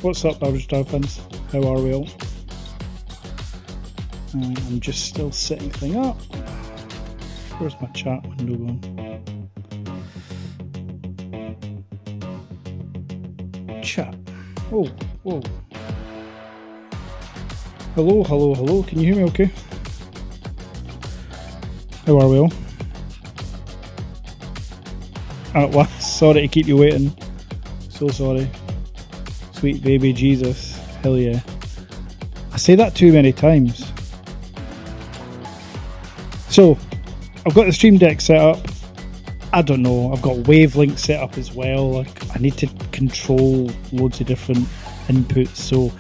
What's up, average dolphins? How are we all? I'm just still setting thing up. Where's my chat window going? Chat. Oh, whoa. Hello, hello, hello. Can you hear me okay? How are we all? Well, sorry to keep you waiting. So sorry. Sweet baby Jesus. Hell yeah. I say that too many times. So, I've got the Stream Deck set up. I don't know. I've got Wavelink set up as well. Like, I need to control loads of different inputs. So,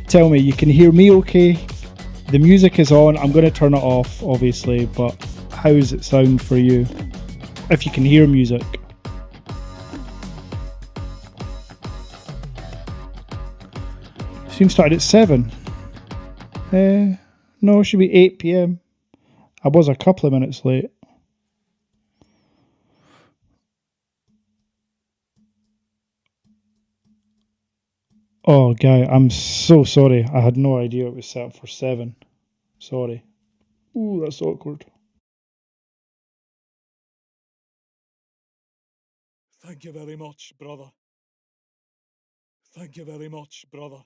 tell me, you can hear me okay? The music is on. I'm going to turn it off, obviously, but how does it sound for you? If you can hear music. Stream started at 7. No, it should be 8 PM. I was a couple of minutes late. Oh, guy, I'm so sorry. I had no idea it was set up for 7. Sorry. Ooh, that's awkward. Thank you very much, brother. Thank you very much, brother.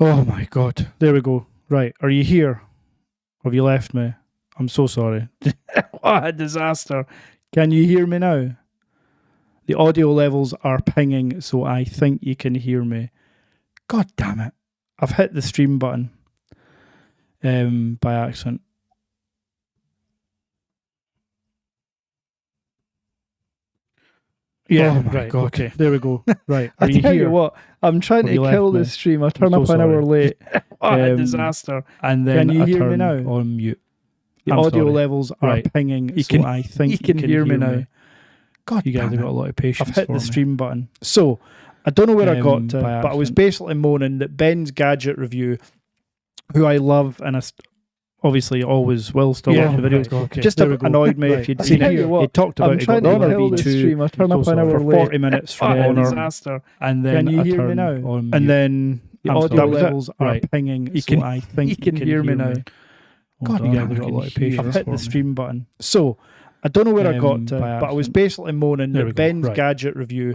Oh my God. There we go. Right. Are you here? Have you left me? I'm so sorry. What a disaster. Can you hear me now? The audio levels are pinging, so I think you can hear me. God damn it. I've hit the stream button by accident. Yeah, Oh my right. God. Okay, there we go. Right. Are I you tell here? you what, I'm trying Have to you kill left me? this stream. I turn I'm up so an hour sorry. late. What a Um, disaster. And then can you I hear me turn now? on mute. The I'm audio sorry. levels are Right. pinging, You so can- I think you can hear me now. God, you guys damn have it. got a lot of patience. I've hit for the me. stream button. So I don't know where I got to, by but I was accident. basically moaning that Ben's gadget review, who I love and obviously always will still watch the videos, Okay. just There we go. annoyed me Right. if you'd I seen tell it. you what, He talked I'm about he trying got to the kill this V2 stream. I turn up an hour for late. 40 minutes from What a Honor, disaster. and then Can you I hear me turned now? on mute. And then the I'm audio sorry. levels are Right. pinging, You so can- I think you can hear me now. God, you guys have got a lot of patience. I've hit for the me. stream button. So I don't know where I got to, by but I was accident. basically moaning There we that go. Ben's Right. gadget review,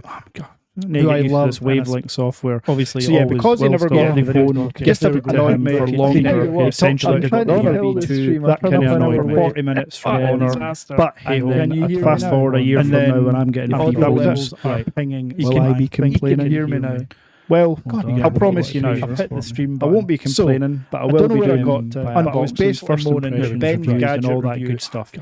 Who who I I love love this and I Wavelength software. Obviously, So yeah, always because he will never still got the watch the videos. phone, Okay. just There we go. annoyed me For for longer. longer. He Essentially, I'm got trying the to kill this V2. stream. I That turn kind of up an hour annoyed me. late. 40 minutes from What a Honor. disaster. But hey, And then you hear fast me forward now? a year And from then now when I'm getting the a audio V2. levels are are pinging. Will so I be think you complaining? can Hear me now. Well, God, I'll promise you now. I've I've hit the stream I button. won't be complaining, but I I will don't know be where I doing got to, but I was unboxings, basically first moaning impressions, Ben's reviews, gadget and all that review, good stuff.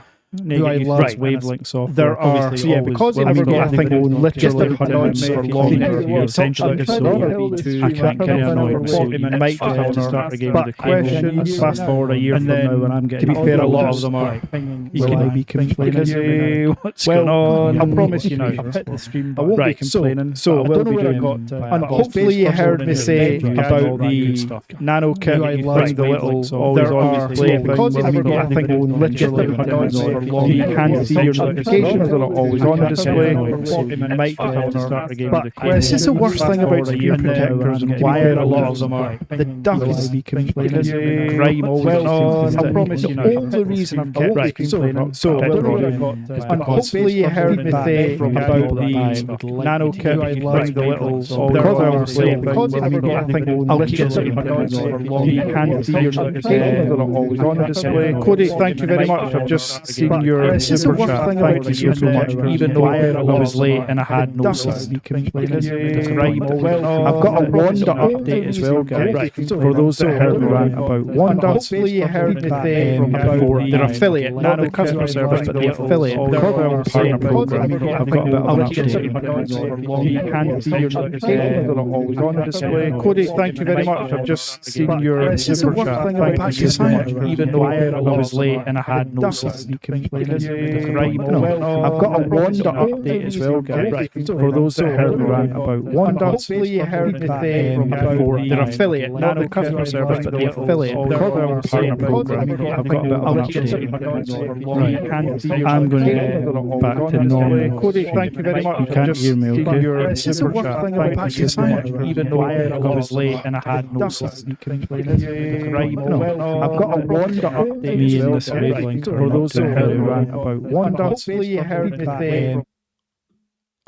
who I love Right. Wavelength software. There are Obviously, yeah, because he will never be got the getting phone, videos literally just annoyed me for if you'd longer. seen it. Essentially, Essentially, just so so V2, I can't get annoyed me. 40 minutes might I have have to to start again but with the cable. questions, Fast forward a year and from then, now when I'm getting to be a fair, a phone, lot just of them are pinging. Will I be complaining? Because, what's going on? I promise you now. I've hit the stream I won't be Right, complaining. so I will don't know be where I doing got to. by And unboxings, hopefully you first heard me impressions, say reviews, and all about that good the stuff. nano kit Who I that you love bring the little Wavelength always software. on There display are- thing. because you never I got think the phone, literally just annoyed me. for So longer. you can see your Essentially, notifications are not always on the display. But 40 minutes might have to start again with the cable. this is the worst thing about screen screen protectors and why a lot of them are. The duck Will I is be complaining? because grime always Well, seems to I promise you now. The only reason I've kept Right, complaining so I don't know where I got to. And hopefully you heard me say about the nano kit that you bring the little because I was saying because you never got the phone, I'll literally keep annoyed me. so You can see your notifications are not always on the display. Cody, thank you very much. I've just seen your this is the super worst chat. thing Thank about you so screen much. protectors Even and though why a I lot was of them late are. and I had no Duck sound. is Because grime always- I've got a Wanda update as well, guys. For those that heard me rant about Wanda, hopefully you heard me say about their affiliate, not the customer service, but the affiliate, their partner program. I've got a bit of an update. You can see your notifications are not always on the display. Cody, thank you very much. I've just seen your super chat. Thank you so much. Even though I was late and I had no sound. Because I've got a Wanda update as well, guys. For those that heard me rant about Wanda, hopefully you heard me say about their affiliate, not the customer service, but the affiliate, their partner program. I've got a bit of an update. Right, I'm going to get back to normal. Cody, thank you very much. You can't hear me, okay? Your super chat. Thank you so much. Even though I was late and I had no sound. I've got a Wanda update. Me and this wavelength. For those that heard me rant about Wanda, hopefully you heard me say.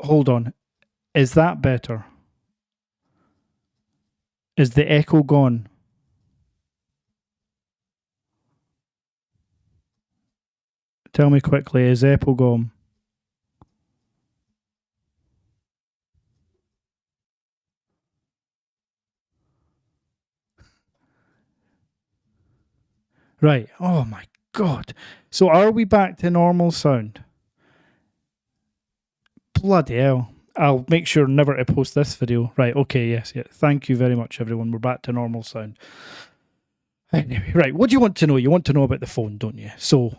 Hold on. Is that better? Is the echo gone? Tell me quickly, is Apple gone? Right. Oh my God. So are we back to normal sound? Bloody hell. I'll make sure never to post this video. Right. Okay. Yes. Yeah. Thank you very much, everyone. We're back to normal sound. Anyway, right. What do you want to know? You want to know about the phone, don't you? So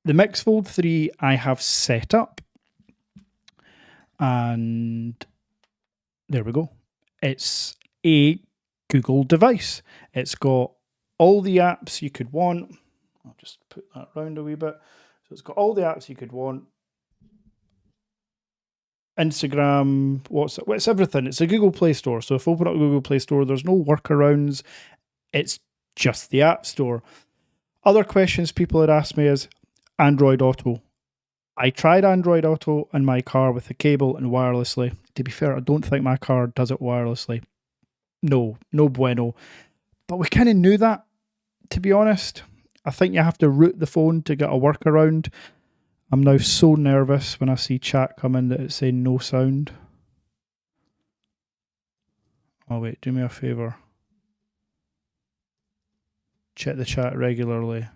the Mix Fold 3 I have set up. And there we go. It's a Google device. It's got all the apps you could want. I'll just put that around a wee bit. So it's got all the apps you could want. Instagram, WhatsApp, it's everything. It's a Google Play Store. So if I open up Google Play Store, there's no workarounds. It's just the App Store. Other questions people had asked me is Android Auto. I tried Android Auto in my car with a cable and wirelessly. To be fair, I don't think my car does it wirelessly. no bueno. But we kind of knew that, to be honest. I think you have to root the phone to get a workaround. I'm now so nervous when I see chat come in that it's saying no sound. Oh wait, do me a favour. Check the chat regularly.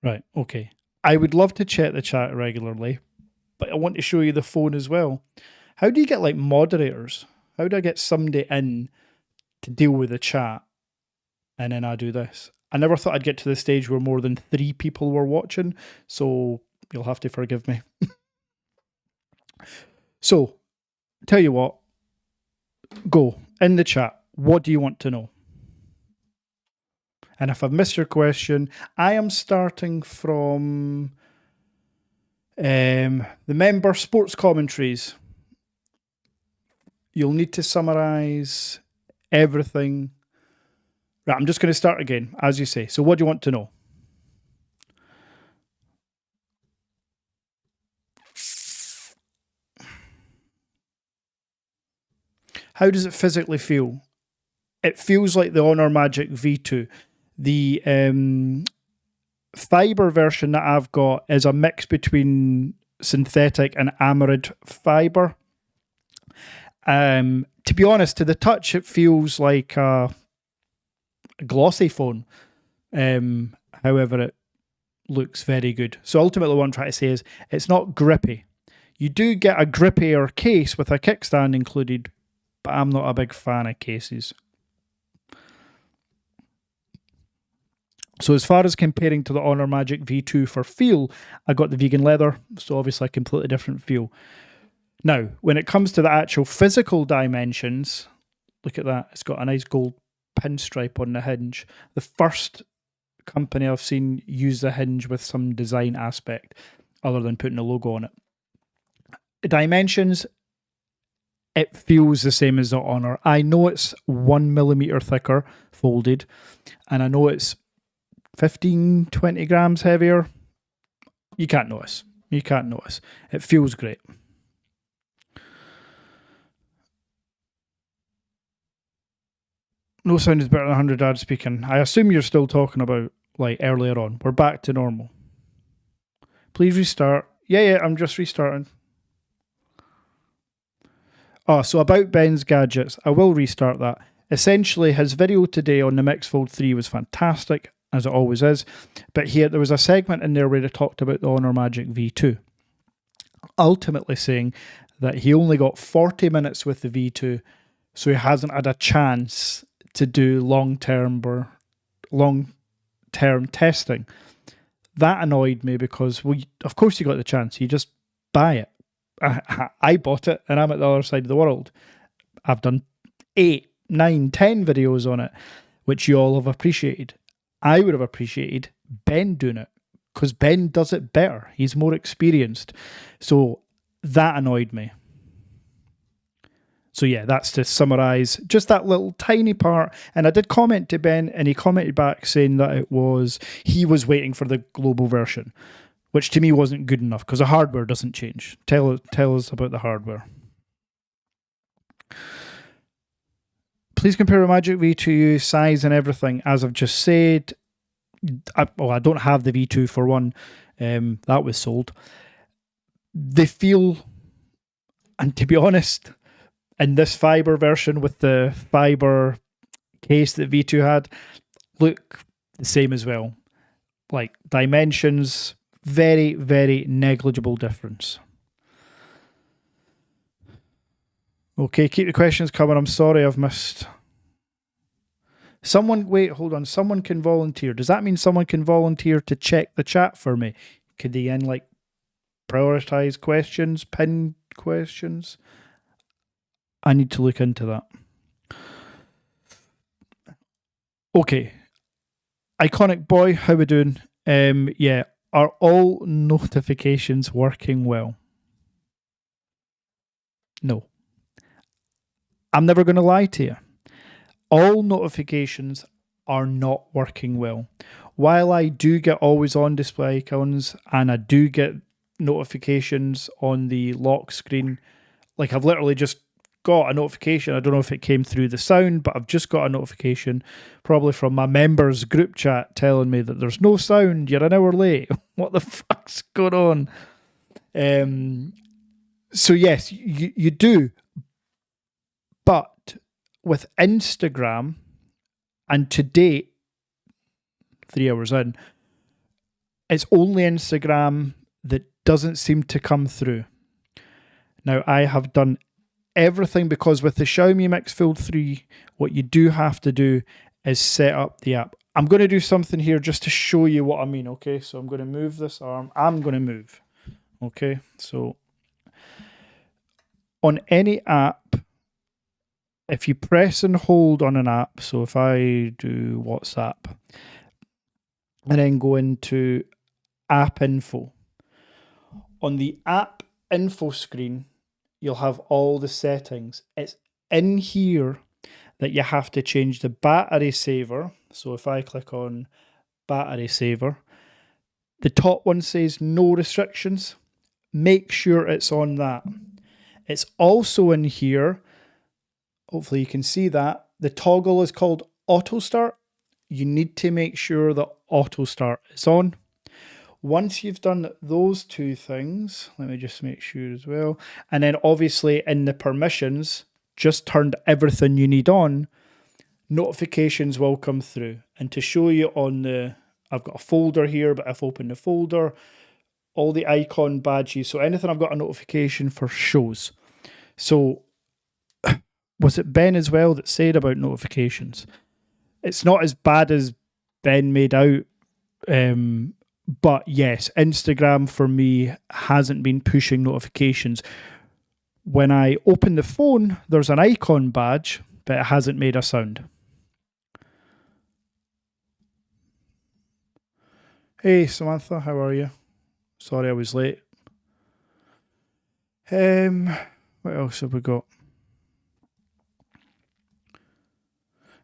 Right, okay. I would love to check the chat regularly, but I want to show you the phone as well. How do you get like moderators? How do I get somebody in to deal with the chat and then I do this? I never thought I'd get to the stage where more than 3 people were watching, so you'll have to forgive me. So, tell you what, go in the chat. What do you want to know? And if I've missed your question, I am starting from the member sports commentaries. You'll need to summarize everything. Right, I'm just going to start again, as you say. So what do you want to know? How does it physically feel? It feels like the Honor Magic V2. The fiber version that I've got is a mix between synthetic and amarid fiber. To be honest, to the touch, it feels like a glossy phone. However, it looks very good. So ultimately what I'm trying to say is it's not grippy. You do get a grippier case with a kickstand included, but I'm not a big fan of cases. So as far as comparing to the Honor Magic V2 for feel, I got the vegan leather, so obviously a completely different feel. Now, when it comes to the actual physical dimensions, look at that. It's got a nice gold pinstripe on the hinge. The first company I've seen use the hinge with some design aspect other than putting a logo on it. The dimensions, it feels the same as the Honor. I know it's 1 millimeter thicker folded, and I know it's 15, 20 grams heavier. You can't notice. You can't notice. It feels great. No sound is better than 100 dad speaking. I assume you're still talking about like earlier on. We're back to normal. Please restart. Yeah, I'm just restarting. Oh, so about Ben's gadgets, I will restart that. Essentially, his video today on the Mix Fold 3 was fantastic, as it always is. But here, there was a segment in there where he talked about the Honor Magic V2. Ultimately saying that he only got 40 minutes with the V2, so he hasn't had a chance to do long-term testing. That annoyed me because, well, of course you got the chance. You just buy it. I bought it and I'm at the other side of the world. I've done 8, 9, 10 videos on it, which you all have appreciated. I would have appreciated Ben doing it because Ben does it better. He's more experienced. So that annoyed me. So yeah, that's to summarise just that little tiny part. And I did comment to Ben and he commented back saying that he was waiting for the global version, which to me wasn't good enough because the hardware doesn't change. Tell us about the hardware. Please compare a Magic V2 size and everything. As I've just said, I don't have the V2 for one. That was sold. They feel, and to be honest, in this fiber version with the fiber case that V2 had, look the same as well. Like dimensions, very, very negligible difference. Okay, keep the questions coming. I'm sorry I've missed. Someone can volunteer. Does that mean someone can volunteer to check the chat for me? Could they prioritize questions, pin questions? I need to look into that. Okay. Iconic Boy, how we doing? Yeah. Are all notifications working well? No. I'm never going to lie to you. All notifications are not working well. While I do get always on display icons and I do get notifications on the lock screen. Like I've literally just got a notification. I don't know if it came through the sound, but I've just got a notification, probably from my members group chat, telling me that there's no sound. You're an hour late. What the fuck's going on? So yes, you do. But with Instagram, and to date, 3 hours in, it's only Instagram that doesn't seem to come through. Now, I have done everything, because with the Xiaomi Mix Fold 3, what you do have to do is set up the app. I'm going to do something here just to show you what I mean, okay? So I'm going to move this arm. I'm going to move, okay? So on any app, if you press and hold on an app, so if I do WhatsApp, and then go into app info, on the app info screen, you'll have all the settings. It's in here that you have to change the battery saver. So if I click on battery saver, the top one says no restrictions. Make sure it's on that. It's also in here, hopefully you can see that, the toggle is called auto start. You need to make sure that auto start is on. Once you've done those two things, let me just make sure as well. And then obviously in the permissions, just turned everything you need on, notifications will come through. And to show you on the, I've got a folder here, but if I open the folder, all the icon badges, so anything I've got a notification for shows. So was it Ben as well that said about notifications? It's not as bad as Ben made out. But yes, Instagram for me hasn't been pushing notifications. When I open the phone, there's an icon badge, but it hasn't made a sound. Hey Samantha, how are you? Sorry I was late. What else have we got?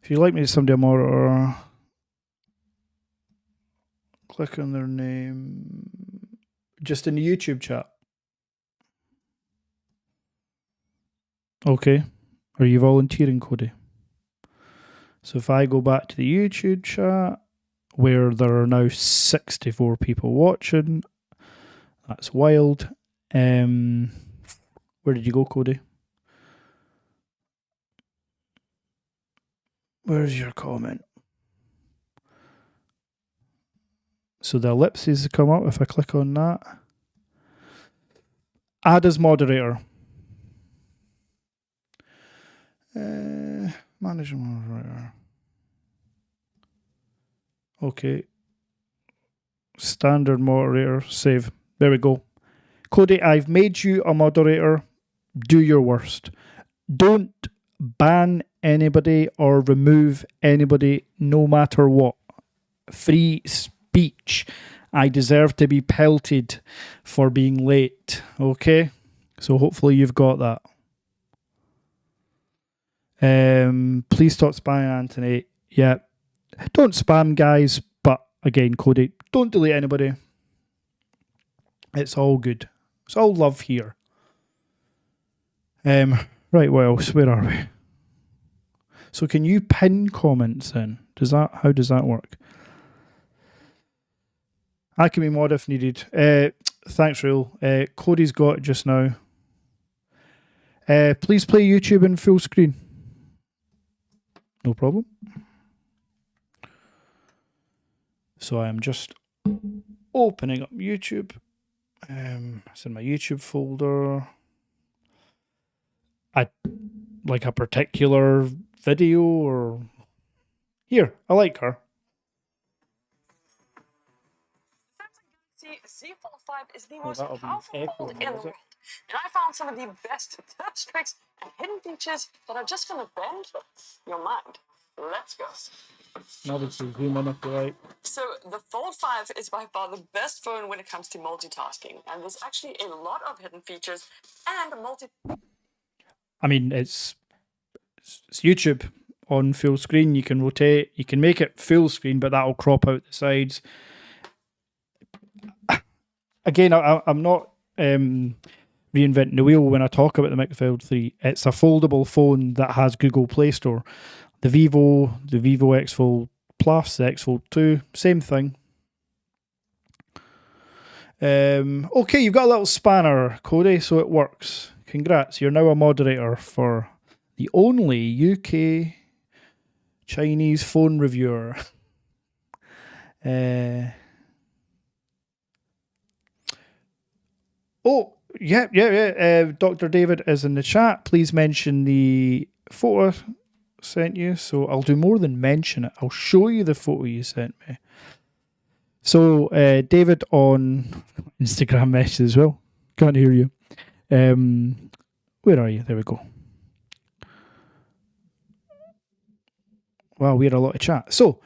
If you'd like me to send them or click on their name just in the YouTube chat. Okay. Are you volunteering, Cody? So if I go back to the YouTube chat, where there are now 64 people watching, that's wild. Where did you go, Cody? Where's your comment? So the ellipses come up if I click on that. Add as moderator. Manage moderator. Okay. Standard moderator. Save. There we go. Cody, I've made you a moderator. Do your worst. Don't ban anybody or remove anybody, no matter what. Free speech. I deserve to be pelted for being late. Okay? So hopefully you've got that. Please stop spamming, Anthony. Yeah. Don't spam, guys. But again, Cody, don't delete anybody. It's all good. It's all love here. Right, what else? Where are we? So can you pin comments then? How does that work? I can be mod if needed. Thanks, Real. Cody's got it just now. Please play YouTube in full screen. No problem. So I am just opening up YouTube. It's in my YouTube folder. I like a particular video or here. I like her. Z Fold 5 is the most that'll be powerful echo fold now, in the is it? world. And I found some of the best tips, tricks, and hidden features that are just going to bend your mind. Let's go. Now we can zoom in if you like. So the Fold 5 is by far the best phone when it comes to multitasking. And there's actually a lot of hidden features and I mean, it's YouTube on full screen. You can rotate. You can make it full screen, but that'll crop out the sides. again, I'm not reinventing the wheel when I talk about the Mix Fold 3. It's a foldable phone that has Google Play Store. The Vivo X Fold Plus, the X Fold 2, same thing. Okay, you've got a little spanner, Cody, so it works. Congrats, you're now a moderator for the only UK Chinese phone reviewer. Oh, yeah. Dr. David is in the chat. Please mention the photo sent you. So I'll do more than mention it. I'll show you the photo you sent me. So David on Instagram message as well. Can't hear you. Where are you? There we go. Wow, we had a lot of chat. So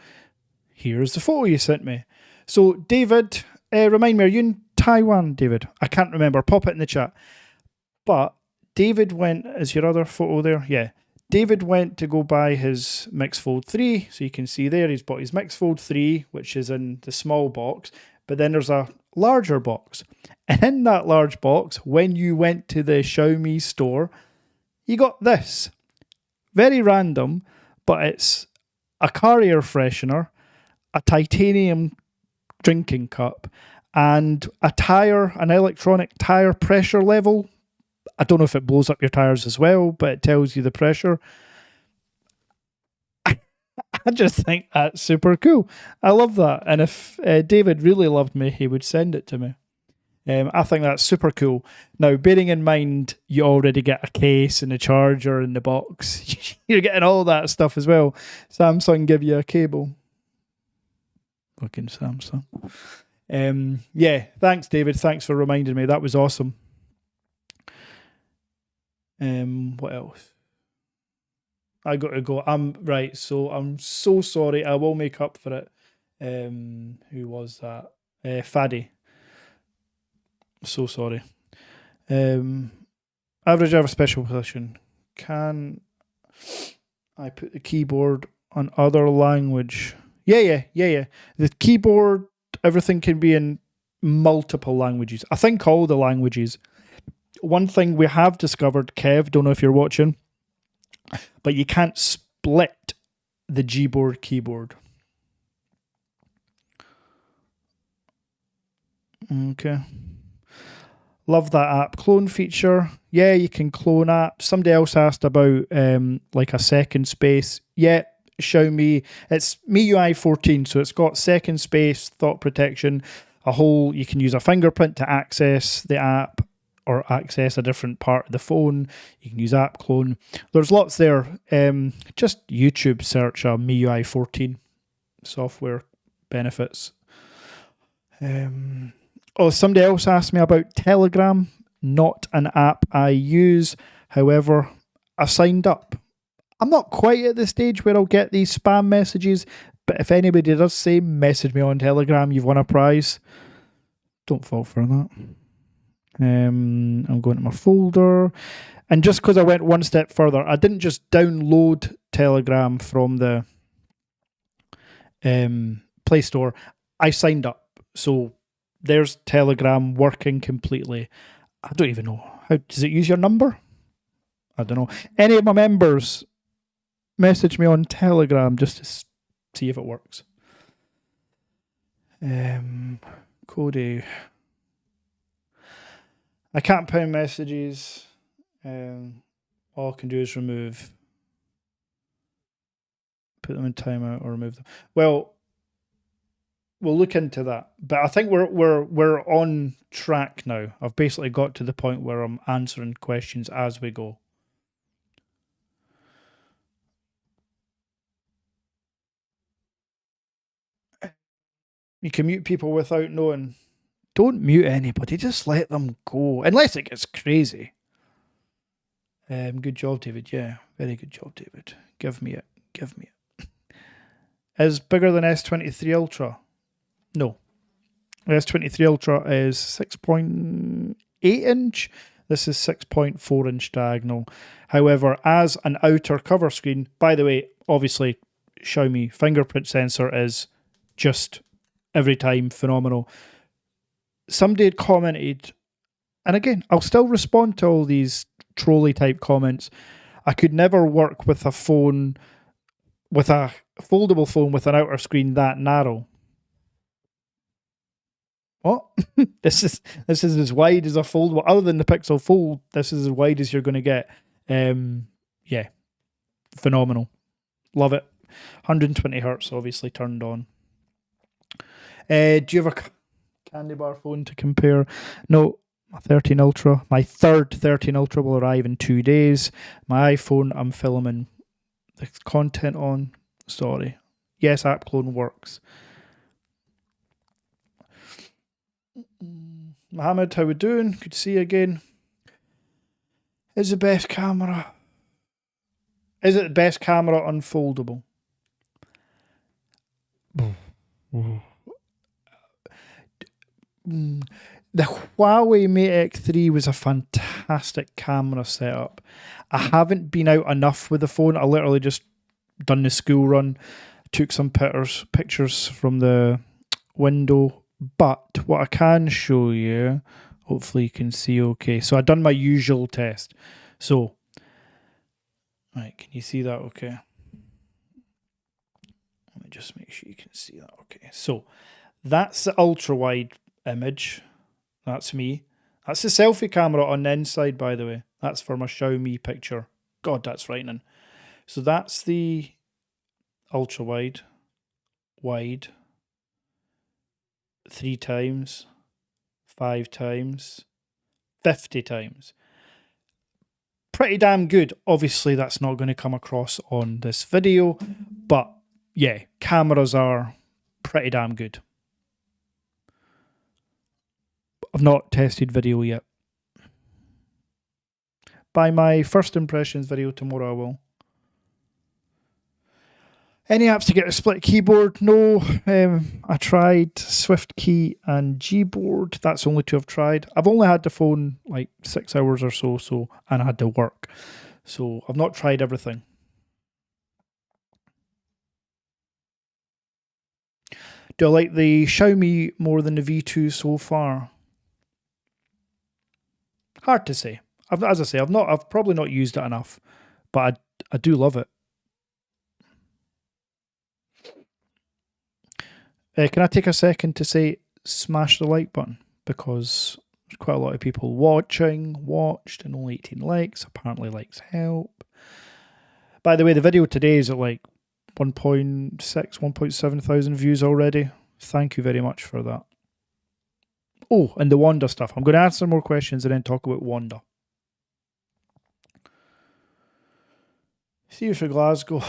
here's the photo you sent me. So David, remind me, are you in Taiwan, David? I can't remember. Pop it in the chat. But David went, is your other photo there? Yeah. David went to go buy his Mix Fold 3. So you can see there, he's bought his Mix Fold 3, which is in the small box. But then there's a larger box. And in that large box, when you went to the Xiaomi store, you got this. Very random, but it's a car air freshener, a titanium drinking cup, and an electronic tire pressure level. I don't know if it blows up your tires as well, but it tells you the pressure. I just think that's super cool. I love that. And if David really loved me, he would send it to me. I think that's super cool. Now, bearing in mind, you already get a case and a charger in the box. You're getting all that stuff as well. Samsung give you a cable. Fucking Samsung. Yeah, thanks, David. Thanks for reminding me. That was awesome. What else? I got to go. Right, so I'm so sorry. I will make up for it. Who was that? Faddy. So sorry. Average have a special position. Can I put the keyboard on other language? Yeah. The keyboard, everything can be in multiple languages. I think all the languages. One thing we have discovered, Kev, don't know if you're watching, but you can't split the Gboard keyboard. Okay. Love that app. Clone feature. Yeah, you can clone apps. Somebody else asked about like a second space. Yeah, Xiaomi. It's MIUI 14, so it's got second space, thought protection, you can use a fingerprint to access the app or access a different part of the phone. You can use app clone. There's lots there. Just YouTube search MIUI 14 software benefits. Somebody else asked me about Telegram. Not an app I use. However, I signed up. I'm not quite at the stage where I'll get these spam messages, but if anybody does say, message me on Telegram, you've won a prize. Don't fall for that. I'm going to my folder. And just because I went one step further, I didn't just download Telegram from the Play Store. I signed up. So there's Telegram working completely. I don't even know. How does it use your number? I don't know. Any of my members, message me on Telegram just to see if it works. Cody. I can't pin messages. All I can do is remove. Put them in timeout or remove them. Well, we'll look into that. But I think we're on track now. I've basically got to the point where I'm answering questions as we go. You can mute people without knowing. Don't mute anybody. Just let them go. Unless it gets crazy. Good job, David. Yeah, very good job, David. Give me it. Is bigger than S23 Ultra? No. S23 Ultra is 6.8 inch. This is 6.4 inch diagonal. However, as an outer cover screen, by the way, obviously Xiaomi fingerprint sensor is just every time phenomenal. somebody had commented, and again, I'll still respond to all these trolley type comments. I could never work with a phone, with a foldable phone with an outer screen that narrow. What? This is as wide as a foldable. Other than the Pixel Fold, this is as wide as you're going to get. Yeah, phenomenal. Love it. 120 hertz, obviously turned on. Do you have a candy bar phone to compare? No, my 13 Ultra. My third 13 Ultra will arrive in 2 days. My iPhone, I'm filming the content on. Sorry. Yes, App Clone works. Mohammed, how we doing? Good to see you again. Is the best camera? Is it the best camera unfoldable? The Huawei Mate X3 was a fantastic camera setup. I haven't been out enough with the phone. I literally just done the school run, took some pictures from the window. But what I can show you, hopefully you can see okay. So I've done my usual test. So, right, can you see that okay? Let me just make sure you can see that okay. So that's the ultra wide image. That's me. That's the selfie camera on the inside, by the way. That's for my Xiaomi picture. God, that's frightening. So that's the ultra wide, 3 times, 5 times, 50 times. Pretty damn good. Obviously, that's not going to come across on this video, but yeah, cameras are pretty damn good. I've not tested video yet. By my first impressions video tomorrow I will. Any apps to get a split keyboard? No. I tried SwiftKey and Gboard. That's the only 2 I've tried. I've only had the phone like 6 hours or so, and I had to work. So I've not tried everything. Do I like the Xiaomi more than the V2 so far? Hard to say. As I say, I've probably not used it enough, but I do love it. Can I take a second to say smash the like button, because there's quite a lot of people watched, and only 18 likes. Apparently likes help. By the way, the video today is at like 1.6, 1.7 thousand views already. Thank you very much for that. Oh, and the Wanda stuff. I'm going to answer more questions and then talk about Wanda. See you for Glasgow.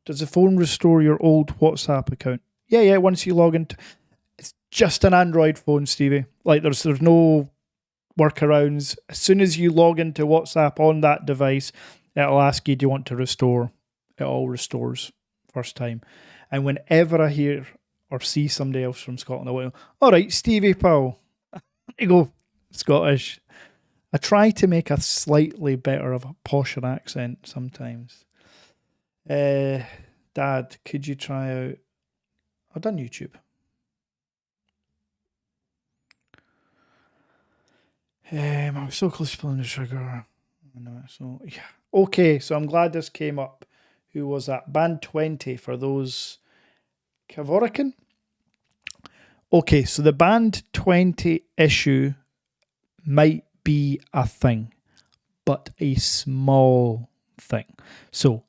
Does the phone restore your old WhatsApp account? Yeah, once you log into... It's just an Android phone, Stevie. Like, there's no workarounds. As soon as you log into WhatsApp on that device, it'll ask you, do you want to restore? It all restores first time. And whenever I hear or see somebody else from Scotland, I go, all right, Stevie, pal. You go, Scottish. I try to make a slightly better of a posher accent sometimes. Dad, could you try out... I've done YouTube. I'm so close to pulling the trigger. So yeah. Okay, so I'm glad this came up. Who was that? Band 20 for those Kavorican. Okay, so the Band 20 issue might be a thing, but a small thing. So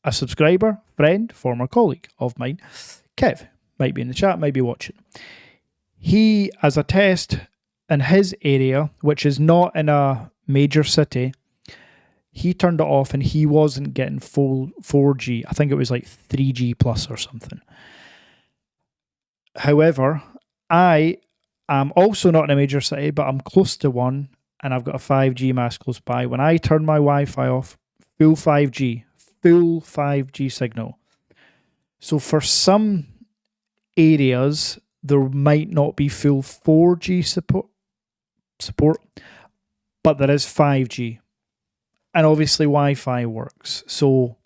a subscriber, friend, former colleague of mine, Kev, might be in the chat, might be watching. He, as a test in his area, which is not in a major city, he turned it off and he wasn't getting full 4G. I think it was like 3G plus or something. However, I am also not in a major city, but I'm close to one and I've got a 5G mast close by. When I turn my Wi-Fi off, full 5G signal. So for some areas, there might not be full 4G support, but there is 5G. And obviously Wi-Fi works. So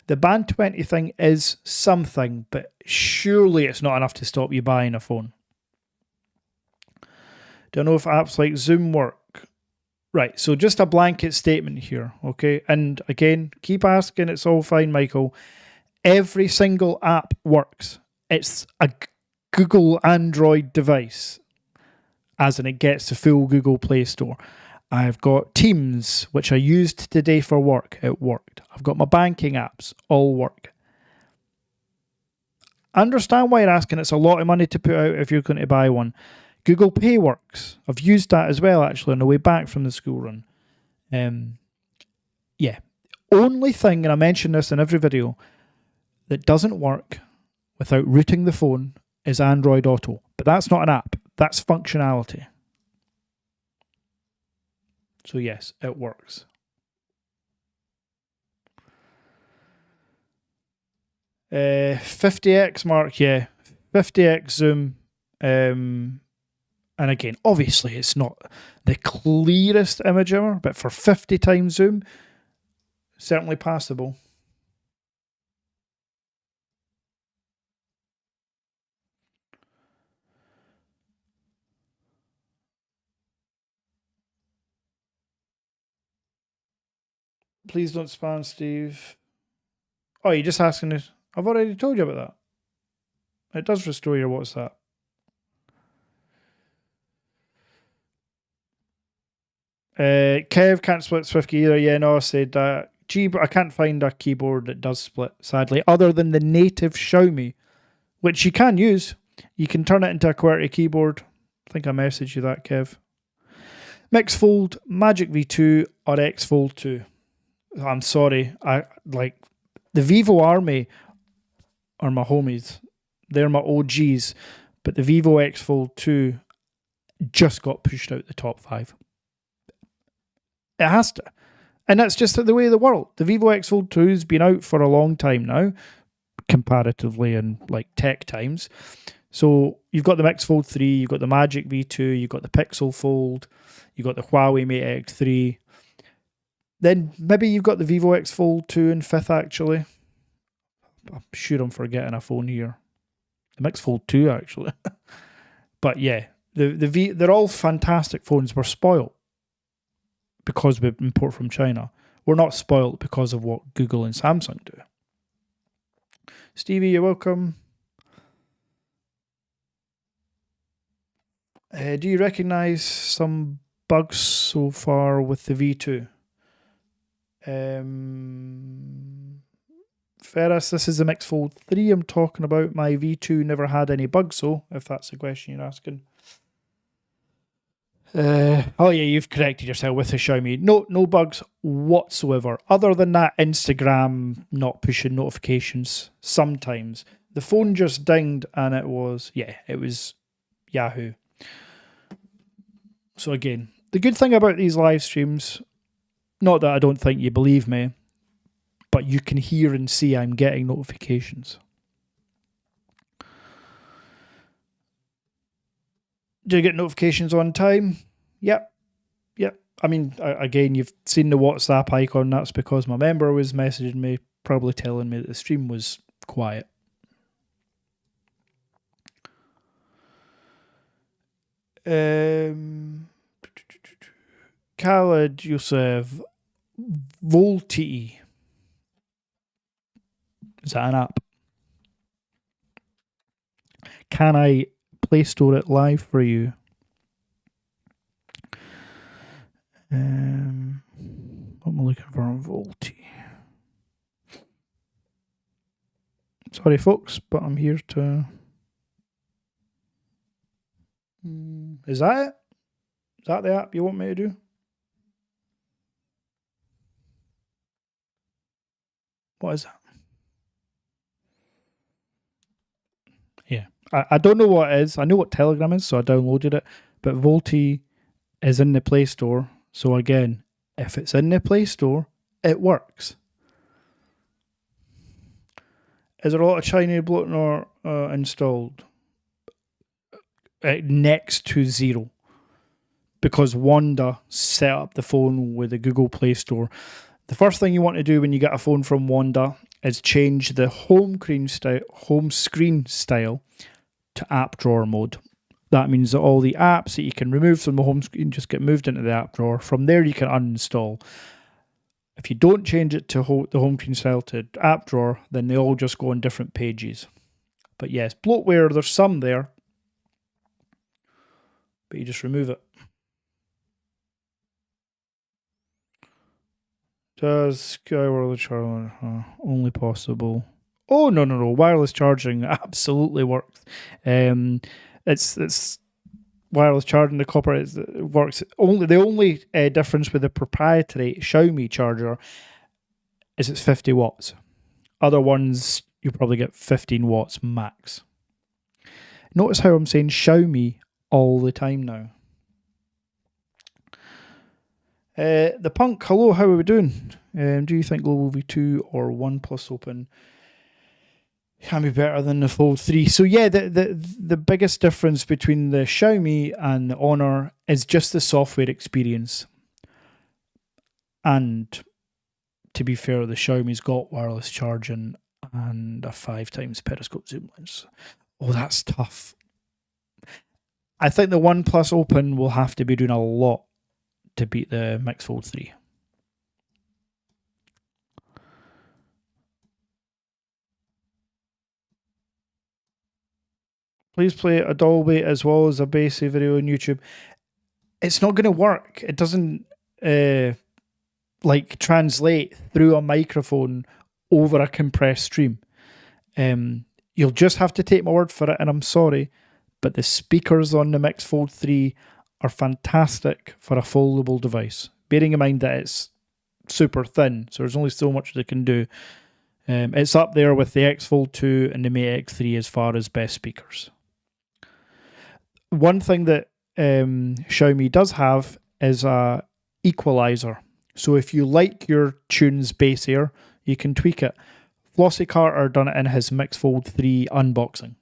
The band 20 thing is something, but surely it's not enough to stop you buying a phone. Don't know if apps like Zoom work. Right, so just a blanket statement here, okay? And again, keep asking, it's all fine, Michael. Every single app works. It's a Google Android device, as in it gets the full Google Play Store. I've got Teams, which I used today for work. It worked. I've got my banking apps. All work. I understand why you're asking. It's a lot of money to put out if you're going to buy one. Google Pay works. I've used that as well, actually, on the way back from the school run. Yeah. Only thing, and I mention this in every video, that doesn't work without rooting the phone is Android Auto. But that's not an app. That's functionality. So yes, it works. Uh, 50x Mark, yeah. 50x Zoom. And again, obviously it's not the clearest image ever, but for 50 times Zoom, certainly passable. Please don't spam, Steve. Oh, you're just asking it. I've already told you about that. It does restore your WhatsApp. Kev can't split SwiftKey either. Yeah, no, I said that. But I can't find a keyboard that does split, sadly, other than the native Xiaomi, which you can use. You can turn it into a QWERTY keyboard. I think I messaged you that, Kev. Mix Fold, Magic V2, or X Fold 2. I'm sorry. I like the Vivo Army are my homies. They're my OGs. But the Vivo X Fold 2 just got pushed out the top 5. It has to. And that's just the way of the world. The Vivo X Fold 2 has been out for a long time now, comparatively in like tech times. So you've got the Mix Fold 3, you've got the Magic V2, you've got the Pixel Fold, you've got the Huawei Mate X3. Then maybe you've got the Vivo X Fold 2 and 5th, actually. I'm sure I'm forgetting a phone here. The Mix Fold 2, actually. But yeah, they're all fantastic phones. We're spoiled because we import from China. We're not spoiled because of what Google and Samsung do. Stevie, you're welcome. Do you recognize some bugs so far with the V2? Ferris, this is the Mix Fold 3 I'm talking about. My V2 never had any bugs, so if that's the question you're asking. Oh yeah, you've corrected yourself with the Xiaomi. No bugs whatsoever. Other than that Instagram not pushing notifications sometimes. The phone just dinged and it was Yahoo. So again, the good thing about these live streams, not that I don't think you believe me, but you can hear and see I'm getting notifications. Do you get notifications on time? Yep. I mean, again, you've seen the WhatsApp icon. That's because my member was messaging me, probably telling me that the stream was quiet. Khaled Youssef, Volti. Is that an app? Can I Play Store it live for you? What am I looking for on Volti? Sorry, folks, but I'm here to... Is that it? Is that the app you want me to do? What is that? Yeah. I don't know what it is. I know what Telegram is, so I downloaded it. But Volti is in the Play Store. So again, if it's in the Play Store, it works. Is there a lot of Chinese bloatware installed? Next to zero. Because Wanda set up the phone with the Google Play Store. The first thing you want to do when you get a phone from Wanda is change the home screen style to app drawer mode. That means that all the apps that you can remove from the home screen just get moved into the app drawer. From there, you can uninstall. If you don't change it to the home screen style to app drawer, then they all just go on different pages. But yes, bloatware, there's some there, but you just remove it. Does Sky wireless charging only possible? Oh no! Wireless charging absolutely works. It's wireless charging. The copper works. The only difference with the proprietary Xiaomi charger is it's 50 watts. Other ones you probably get 15 watts max. Notice how I'm saying Xiaomi all the time now. The Punk, hello, how are we doing? Do you think Global V2 or OnePlus Open can be better than the Fold 3? So yeah, the biggest difference between the Xiaomi and the Honor is just the software experience. And to be fair, the Xiaomi's got wireless charging and a 5x periscope zoom lens. Oh, that's tough. I think the OnePlus Open will have to be doing a lot to beat the Mix Fold 3. Please play a Dolby as well as a Bassy video on YouTube. It's not going to work. It doesn't translate through a microphone over a compressed stream. You'll just have to take my word for it, and I'm sorry, but the speakers on the Mix Fold 3 are fantastic for a foldable device, bearing in mind that it's super thin, so there's only so much they can do. It's up there with the X Fold 2 and the Mate X3 as far as best speakers. One thing that Xiaomi does have is a equalizer. So if you like your tunes bassier, you can tweak it. Flossie Carter done it in his Mix Fold 3 unboxing.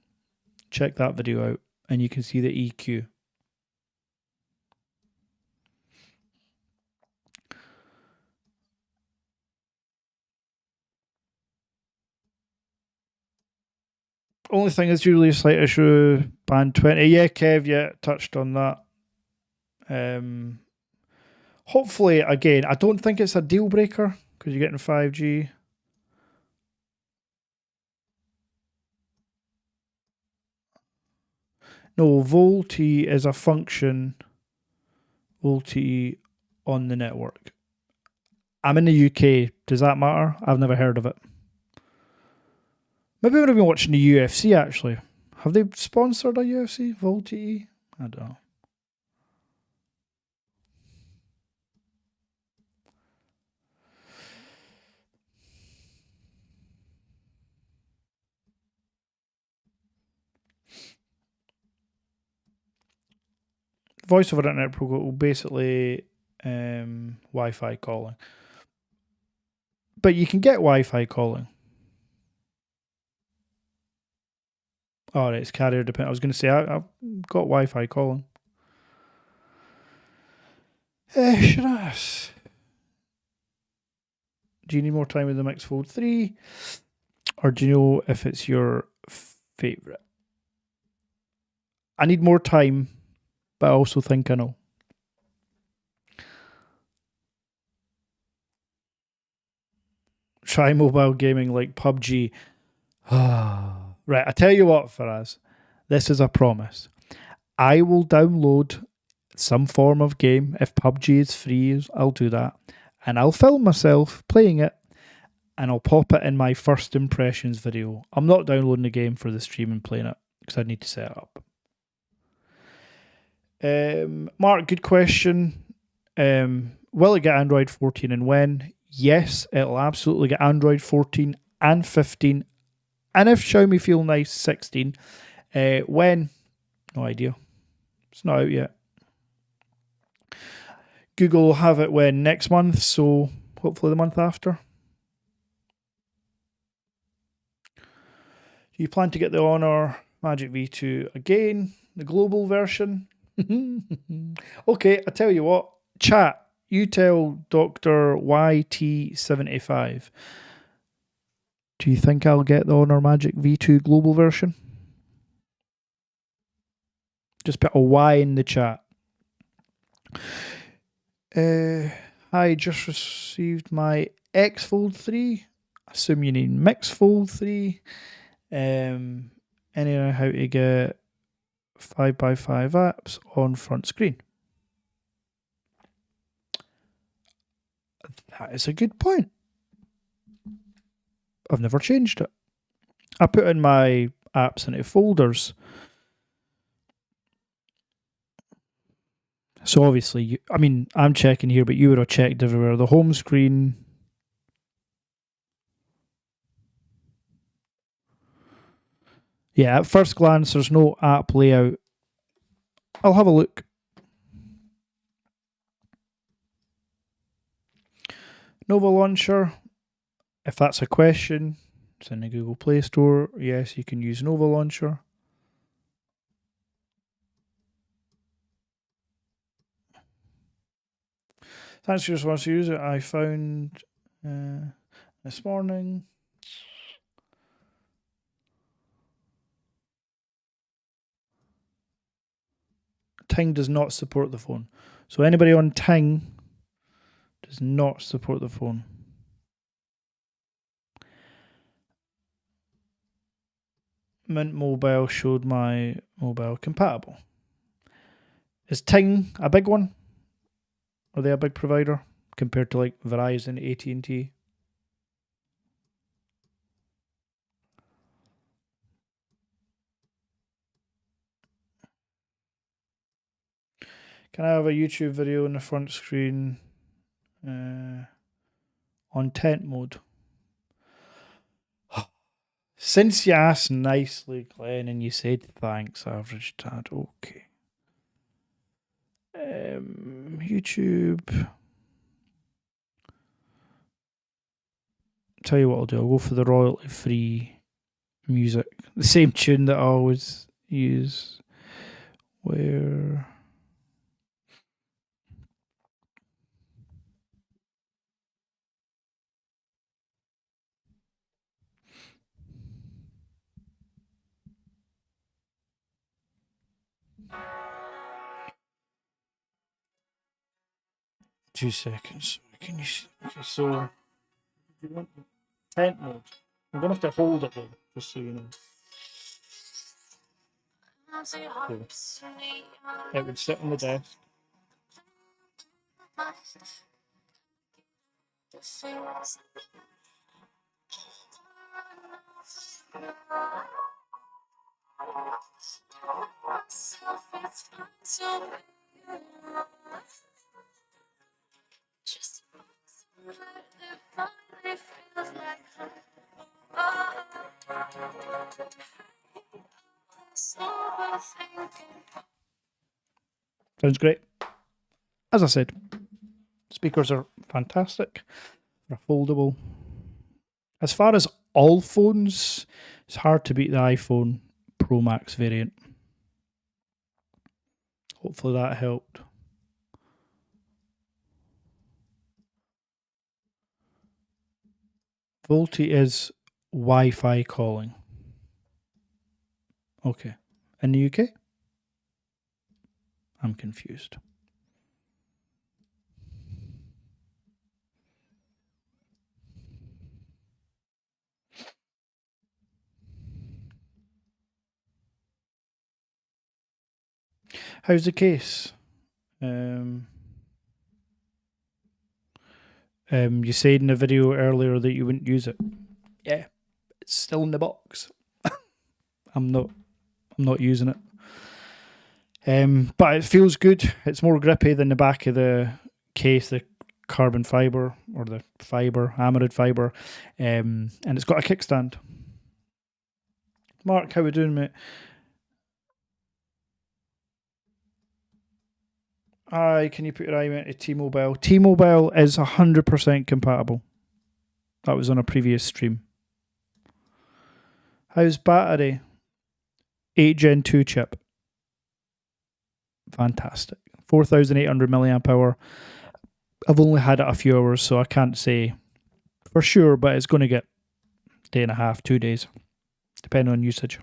Check that video out and you can see the EQ. Only thing is usually a slight issue, band 20. Yeah, Kev, yeah, touched on that. Hopefully, again, I don't think it's a deal breaker because you're getting 5G. No, VoLTE is a function, VoLTE on the network. I'm in the UK. Does that matter? I've never heard of it. Maybe when I've been watching the UFC, actually. Have they sponsored a UFC? VoLTE? I don't know. Voice over Internet protocol, basically Wi-Fi calling. But you can get Wi-Fi calling. Oh, it's carrier dependent. I was going to say, I've got Wi-Fi calling. Should I ask? Do you need more time with the Mix Fold 3? Or do you know if it's your favourite? I need more time, but I also think I know. Try mobile gaming like PUBG. Right, I tell you what, Faraz, this is a promise. I will download some form of game. If PUBG is free, I'll do that. And I'll film myself playing it, and I'll pop it in my first impressions video. I'm not downloading the game for the stream and playing it, because I need to set it up. Mark, good question. Will it get Android 14 and when? Yes, it'll absolutely get Android 14 and 15. And if Xiaomi feel nice, 16. When? No idea. It's not out yet. Google will have it when? Next month, so hopefully the month after. Do you plan to get the Honor Magic V2 again? The global version? Okay, I tell you what. Chat, you tell Dr. YT75 Do you think I'll get the Honor Magic V2 global version? Just put a Y in the chat. I just received my X Fold 3. Assume you need Mix Fold 3. Anyhow, how to get 5x5 apps on front screen. That is a good point. I've never changed it. I put in my apps into folders. So obviously, I'm checking here, but you would have checked everywhere. The home screen. Yeah, at first glance, there's no app layout. I'll have a look. Nova Launcher. If that's a question, it's in the Google Play Store. Yes, you can use Nova Launcher. Thanks for your response to use it. I found this morning. Ting does not support the phone. So anybody on Ting does not support the phone. Mint Mobile showed my mobile compatible. Is Ting a big one? Are they a big provider compared to like Verizon, AT&T? Can I have a YouTube video on the front screen on tent mode? Since you asked nicely, Glenn, and you said thanks, average dad, okay. YouTube. Tell you what I'll do. I'll go for the royalty-free music. The same tune that I always use. Where... 2 seconds. Can you see? Okay, so you want tent mode. I'm gonna have to hold it though, just so you know. Okay. It would sit on the desk. Sounds great. As I said, speakers are fantastic. They're foldable. As far as all phones, it's hard to beat the iPhone Pro Max variant. Hopefully that helped. VoLTE is Wi-Fi calling. Okay. In the UK? I'm confused. How's the case? You said in the video earlier that you wouldn't use it. Yeah, it's still in the box. I'm not using it. But it feels good. It's more grippy than the back of the case, the carbon fiber or the amide fiber, and it's got a kickstand. Mark, how we doing, mate? Aye, can you put your eye into T-Mobile? T-Mobile is 100% compatible. That was on a previous stream. How's battery? 8 Gen 2 chip. Fantastic. 4,800 milliamp hour. I've only had it a few hours, so I can't say for sure, but it's going to get day and a half, 2 days, depending on usage.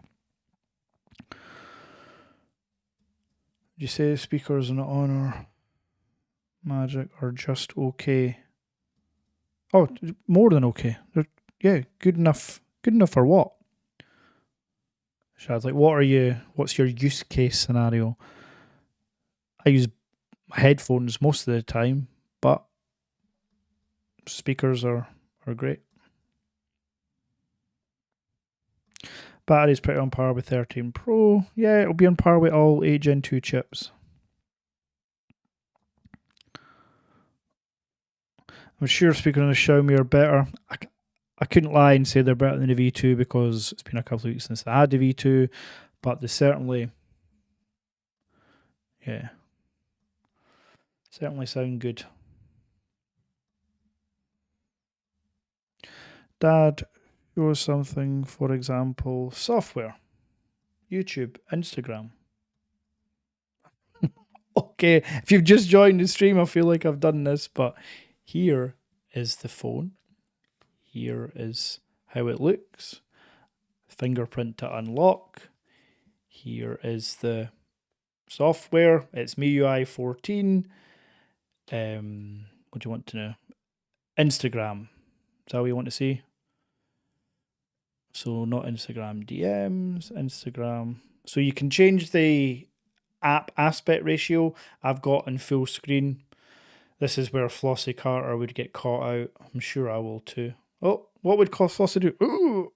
Did you say speakers are not on or magic or just okay? Oh, more than okay. They're, good enough. Good enough for what? Shad's like, what's your use case scenario? I use headphones most of the time, but speakers are great. Battery's pretty on par with 13 Pro. Yeah, it'll be on par with all 8 Gen 2 chips. I'm sure speakers on the Xiaomi are better. I couldn't lie and say they're better than the V2 because it's been a couple of weeks since I had the V2, but they certainly sound good. Dad, show something, for example, software, YouTube, Instagram. Okay, if you've just joined the stream, I feel like I've done this, but here is the phone. Here is how it looks. Fingerprint to unlock. Here is the software. It's MIUI 14. What do you want to know? Instagram. Is that what you want to see? So not Instagram DMs, Instagram. So you can change the app aspect ratio. I've got in full screen. This is where Flossie Carter would get caught out. I'm sure I will too. Oh, what would Flossie do? Ooh!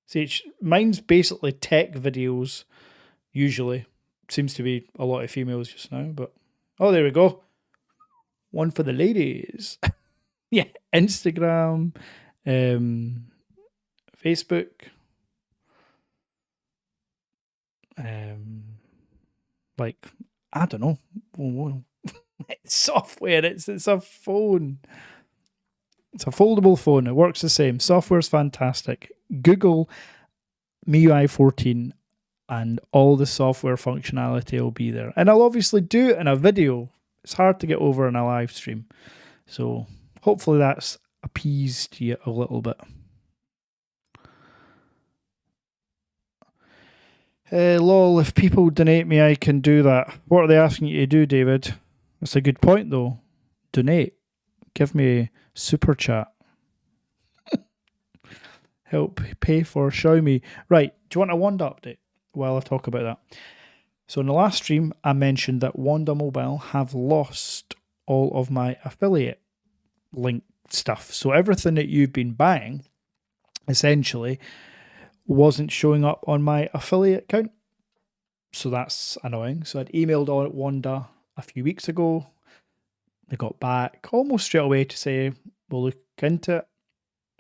See, mine's basically tech videos, usually. Seems to be a lot of females just now, but... Oh, there we go. One for the ladies. Yeah, Instagram, Facebook, like, I don't know. It's software. It's a phone. It's a foldable phone. It works the same. Software's fantastic. Google MIUI 14 and all the software functionality will be there. And I'll obviously do it in a video. It's hard to get over in a live stream. So hopefully that's appeased you a little bit. Lol, if people donate me, I can do that. What are they asking you to do, David? That's a good point, though. Donate. Give me super chat. Help pay for Xiaomi. Right, do you want a Wanda update while I talk about that? So in the last stream, I mentioned that Wanda Mobile have lost all of my affiliate link stuff. So everything that you've been buying, essentially, wasn't showing up on my affiliate account. So that's annoying. So I'd emailed on Wanda a few weeks ago. They got back almost straight away to say, we'll look into it.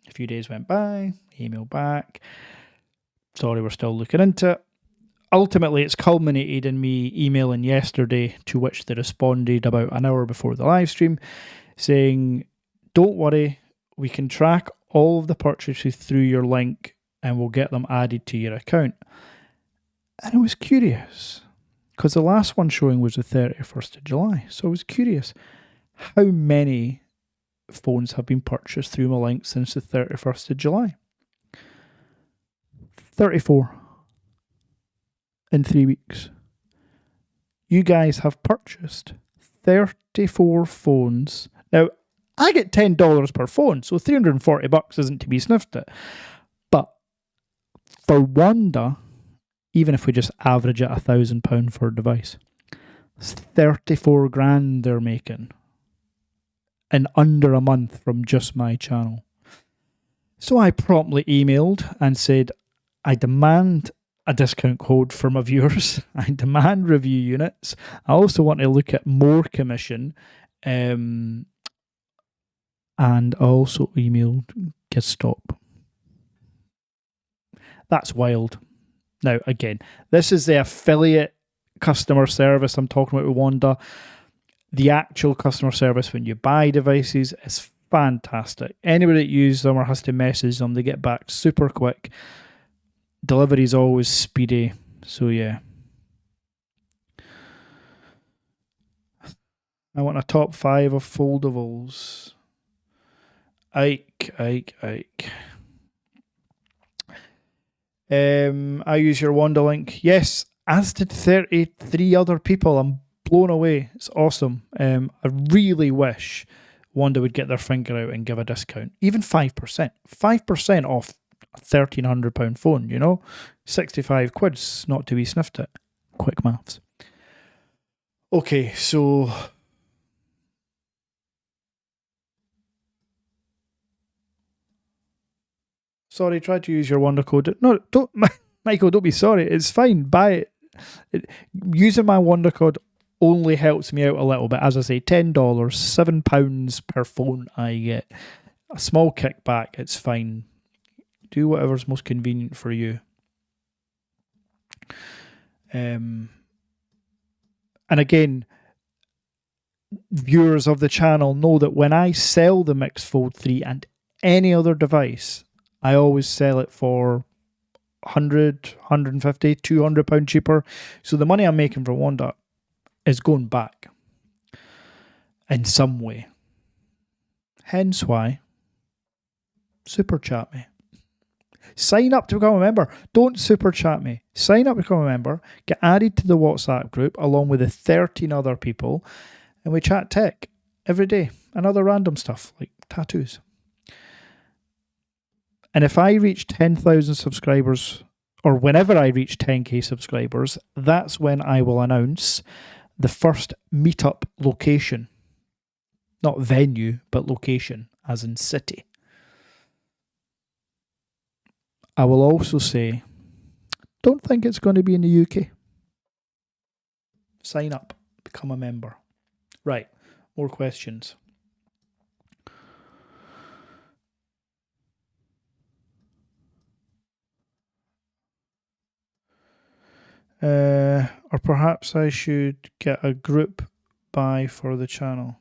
A few days went by, email back. Sorry, we're still looking into it. Ultimately, it's culminated in me emailing yesterday, to which they responded about an hour before the live stream, saying, don't worry, we can track all of the purchases through your link and we'll get them added to your account. And I was curious, because the last one showing was the 31st of July. So I was curious, how many phones have been purchased through my link since the 31st of July? 34 in 3 weeks. You guys have purchased 34 phones. Now, I get $10 per phone, so $340 isn't to be sniffed at. But for Wanda, even if we just average at £1,000 for a device, it's 34 grand they're making in under a month from just my channel. So I promptly emailed and said, I demand a discount code for my viewers. I demand review units. I also want to look at more commission. And I also emailed, get stop. That's wild. Now, again, this is the affiliate customer service I'm talking about with Wanda. The actual customer service when you buy devices is fantastic. Anybody that uses them or has to message them, they get back super quick. Delivery is always speedy. So, yeah. I want a top 5 of foldables. Ike. I use your Wanda link. Yes, as did 33 other people. I'm blown away. It's awesome. I really wish Wanda would get their finger out and give a discount. Even 5%. 5% off a £1,300 phone, you know? 65 quid's not to be sniffed at. Quick maths. Okay, so... Sorry, try to use your Wanda code. No, don't, Michael, don't be sorry. It's fine. Buy it. Using my Wanda code only helps me out a little bit. As I say, $10, £7 per phone I get. A small kickback, it's fine. Do whatever's most convenient for you. And again, viewers of the channel know that when I sell the Mix Fold 3 and any other device, I always sell it for 100, 150, £200 cheaper. So the money I'm making from Wanda is going back in some way. Hence why super chat me. Sign up to become a member. Don't super chat me. Sign up to become a member. Get added to the WhatsApp group along with the 13 other people, and we chat tech every day and other random stuff like tattoos. And if I reach 10,000 subscribers, or whenever I reach 10k subscribers, that's when I will announce the first meetup location. Not venue, but location, as in city. I will also say, don't think it's going to be in the UK. Sign up, become a member. Right, more questions. Or perhaps I should get a group buy for the channel.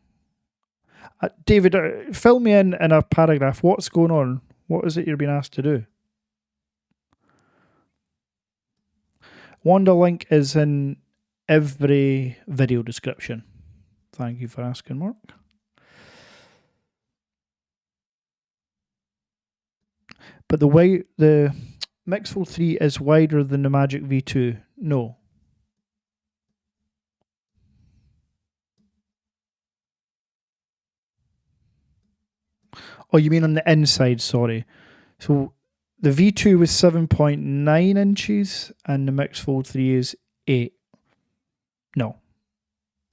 David, fill me in a paragraph. What's going on? What is it you're being asked to do? Wanda link is in every video description. Thank you for asking, Mark. But the way the Mix Fold 3 is wider than the Magic V2. No. Oh, you mean on the inside, sorry. So the V2 was 7.9 inches and the Mix Fold 3 is 8. No.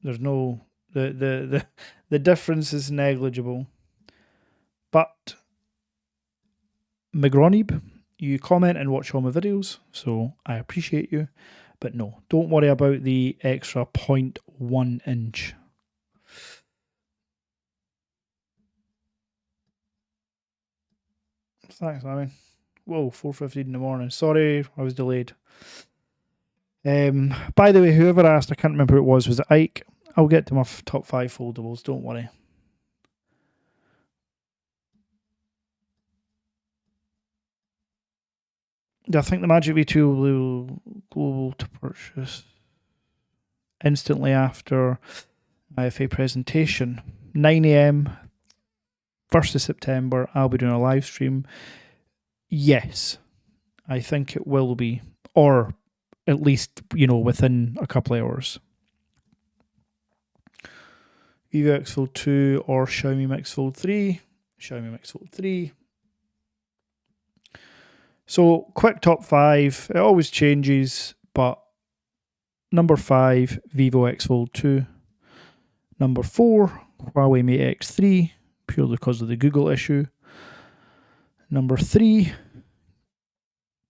There's no... The difference is negligible. But Migronib, you comment and watch all my videos, so I appreciate you. But no, don't worry about the extra 0.1 inch. Thanks, Amy. Whoa, 4:15 in the morning. Sorry, I was delayed. By the way, whoever asked, I can't remember who it was it Ike? I'll get to my top 5 foldables, don't worry. I think the Magic V2 will global to purchase instantly after IFA presentation. 9 a.m. 1st of September, I'll be doing a live stream. Yes, I think it will be. Or at least, you know, within a couple of hours. Vivo X Fold 2 or Xiaomi Mix Fold 3. Xiaomi Mix Fold 3. So, quick top 5. It always changes, but number 5, Vivo X Fold 2. Number 4, Huawei Mate X3, purely because of the Google issue. Number 3,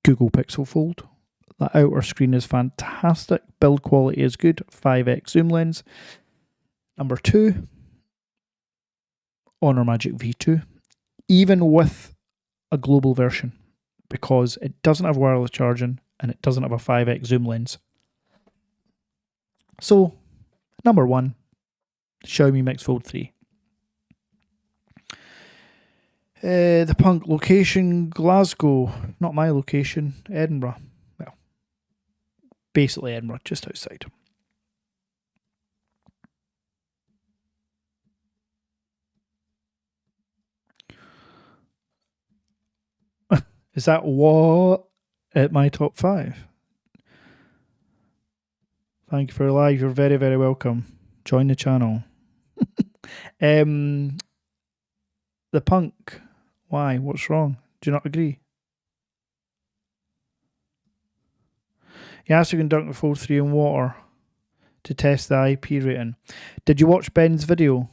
Google Pixel Fold. The outer screen is fantastic. Build quality is good. 5x zoom lens. Number 2, Honor Magic V2. Even with a global version, because it doesn't have wireless charging and it doesn't have a 5x zoom lens. So, number 1, Xiaomi Mix Fold 3. The Punk location, Glasgow. Not my location, Edinburgh. Well, basically Edinburgh, just outside. Is that what at my top 5? Thank you for live. You're very, very welcome. Join the channel. The punk. Why? What's wrong? Do you not agree? You asked to conduct the full 3 in water to test the IP rating. Did you watch Ben's video?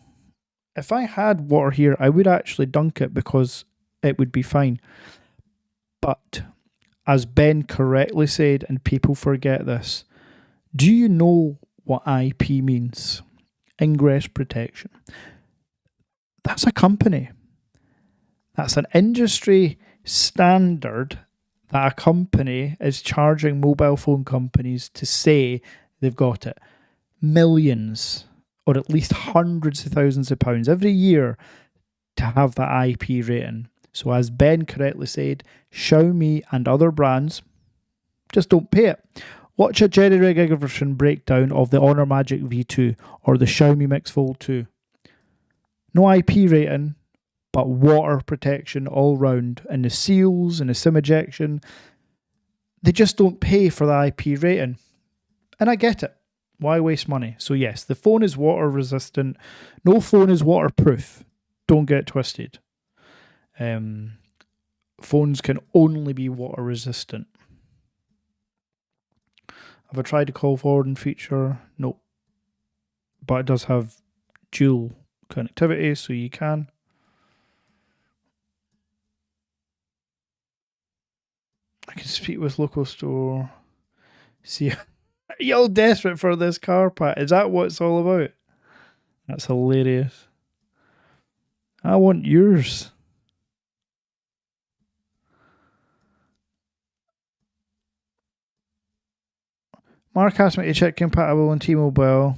If I had water here, I would actually dunk it because it would be fine. But as Ben correctly said, and people forget this, do you know what IP means? Ingress protection. That's a company. That's an industry standard that a company is charging mobile phone companies to say they've got it. Millions, or at least hundreds of thousands of pounds every year to have that IP rating. So as Ben correctly said, Xiaomi and other brands just don't pay it. Watch a Jerry Rig Iverson breakdown of the Honor Magic V2 or the Xiaomi Mix Fold 2. No IP rating, but water protection all round, and the seals and the SIM ejection. They just don't pay for the IP rating. And I get it. Why waste money? So yes, the phone is water resistant. No phone is waterproof. Don't get it twisted. Phones can only be water resistant. Have I tried to call forwarding feature? Nope. But it does have dual connectivity, so you can. I can speak with local store. See, you're all desperate for this car, Pat. Is that what it's all about? That's hilarious. I want yours. Mark asked me to check compatible on T-Mobile.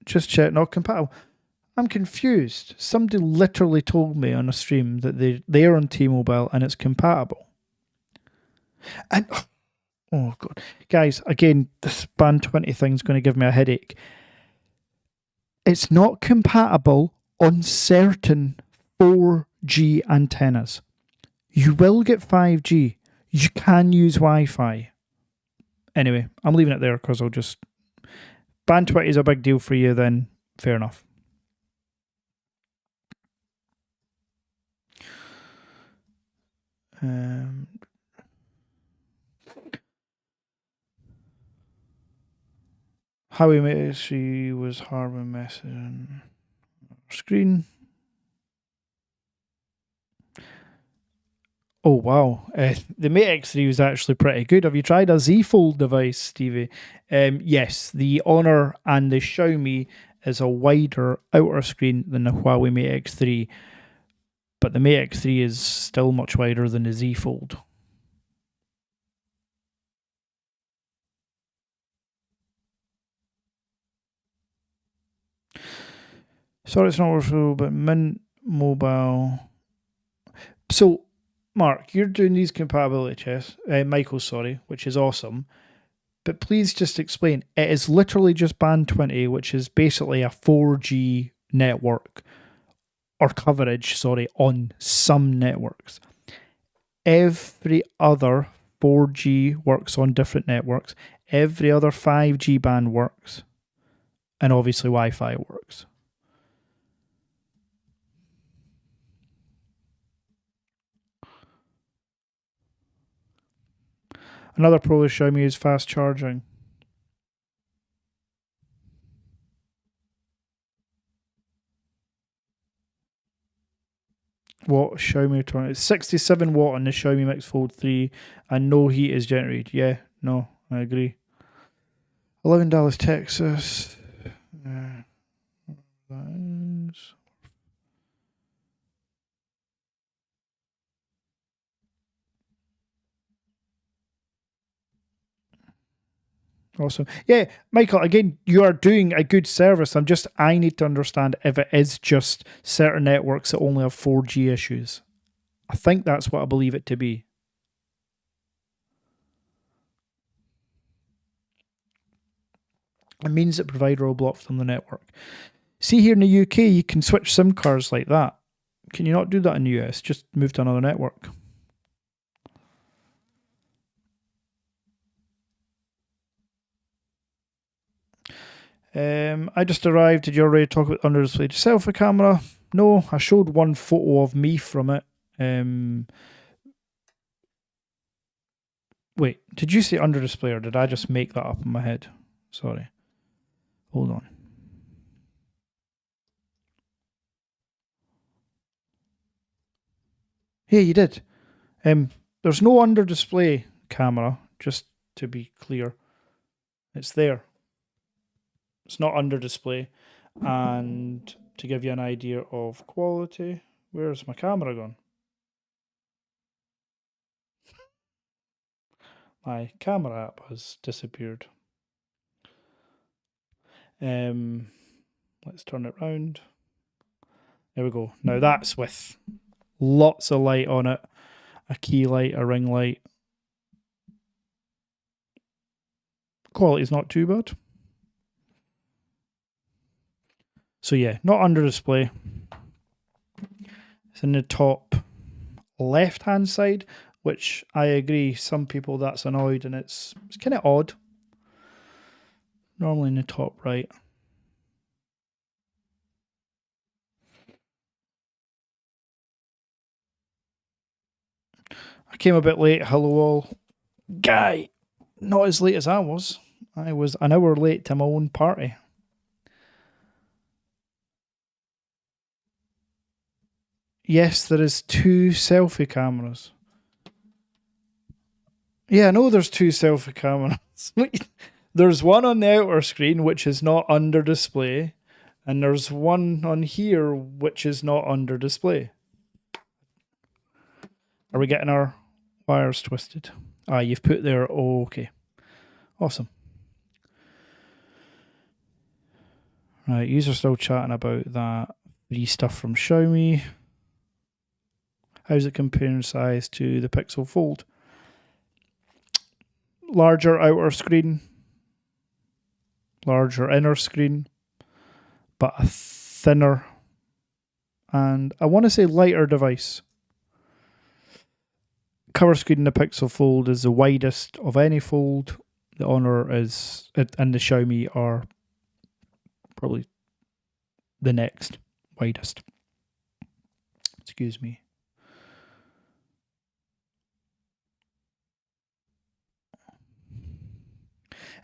Just check, not compatible. I'm confused. Somebody literally told me on a stream that they're on T-Mobile and it's compatible. And oh god, guys, again, this band 20 thing's going to give me a headache. It's not compatible on certain 4G antennas. You will get 5G. You can use Wi-Fi. Anyway, I'm leaving it there because I'll just... Band 20 is a big deal for you then. Fair enough. How we made it, she was harming messaging screen. Oh wow, the Mate X3 was actually pretty good. Have you tried a Z Fold device, Stevie? Yes, the Honor and the Xiaomi is a wider outer screen than the Huawei Mate X3, but the Mate X3 is still much wider than the Z Fold. Sorry, it's not worth, but Mint Mobile. So, Mark, you're doing these compatibility tests, Michael, sorry, which is awesome. But please just explain. It is literally just band 20, which is basically a 4G network or coverage, on some networks. Every other 4G works on different networks. Every other 5G band works. And obviously Wi-Fi works. Another pro is Xiaomi is fast charging. What Xiaomi turn? It's 67 watt on the Xiaomi Mix Fold 3 and no heat is generated. Yeah, no, I agree. 11 Dallas, Texas. That is... Awesome. Yeah, Michael, again, you are doing a good service. I need to understand if it is just certain networks that only have 4G issues. I think that's what I believe it to be. It means that provider will block from the network. See, here in the UK, you can switch SIM cards like that. Can you not do that in the US? Just move to another network. I just arrived. Did you already talk about under display selfie camera? No, I showed one photo of me from it. Wait, did you say under display or did I just make that up in my head? Sorry. Hold on. Yeah, you did. There's no under display camera, just to be clear. It's there. It's not under display. And to give you an idea of quality, where's my camera gone? My camera app has disappeared. Let's turn it round. There we go. Now that's with lots of light on it. A key light, a ring light. Quality is not too bad. So yeah, not under display. It's in the top left-hand side, which I agree, some people that's annoyed and it's kind of odd. Normally in the top right. I came a bit late. Hello all. Guy, not as late as I was. I was an hour late to my own party. Yes, there is 2 selfie cameras. Yeah, I know there's 2 selfie cameras. There's one on the outer screen, which is not under display, and there's one on here, which is not under display. Are we getting our wires twisted? Ah, you've put there. Oh, okay. Awesome. Right, user still chatting about that free stuff from Xiaomi. How's it comparing size to the Pixel Fold? Larger outer screen, larger inner screen, but a thinner and I want to say lighter device. Cover screen in the Pixel Fold is the widest of any fold. The Honor is and the Xiaomi are probably the next widest. Excuse me.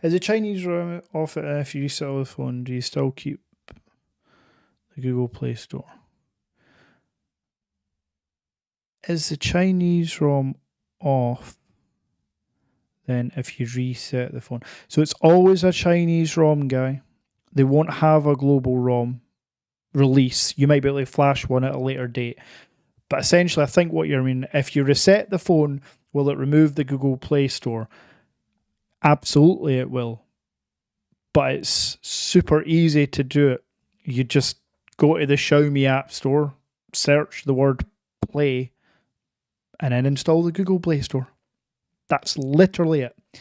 Is the Chinese ROM off it if you sell the phone? Do you still keep the Google Play Store? Is the Chinese ROM off then if you reset the phone? So it's always a Chinese ROM, guy. They won't have a global ROM release. You might be able to flash one at a later date. But essentially, I think what you're meaning, if you reset the phone, will it remove the Google Play Store? Absolutely it will. But it's super easy to do it. You just go to the Xiaomi App Store, search the word Play, and then install the Google Play Store. That's literally it. At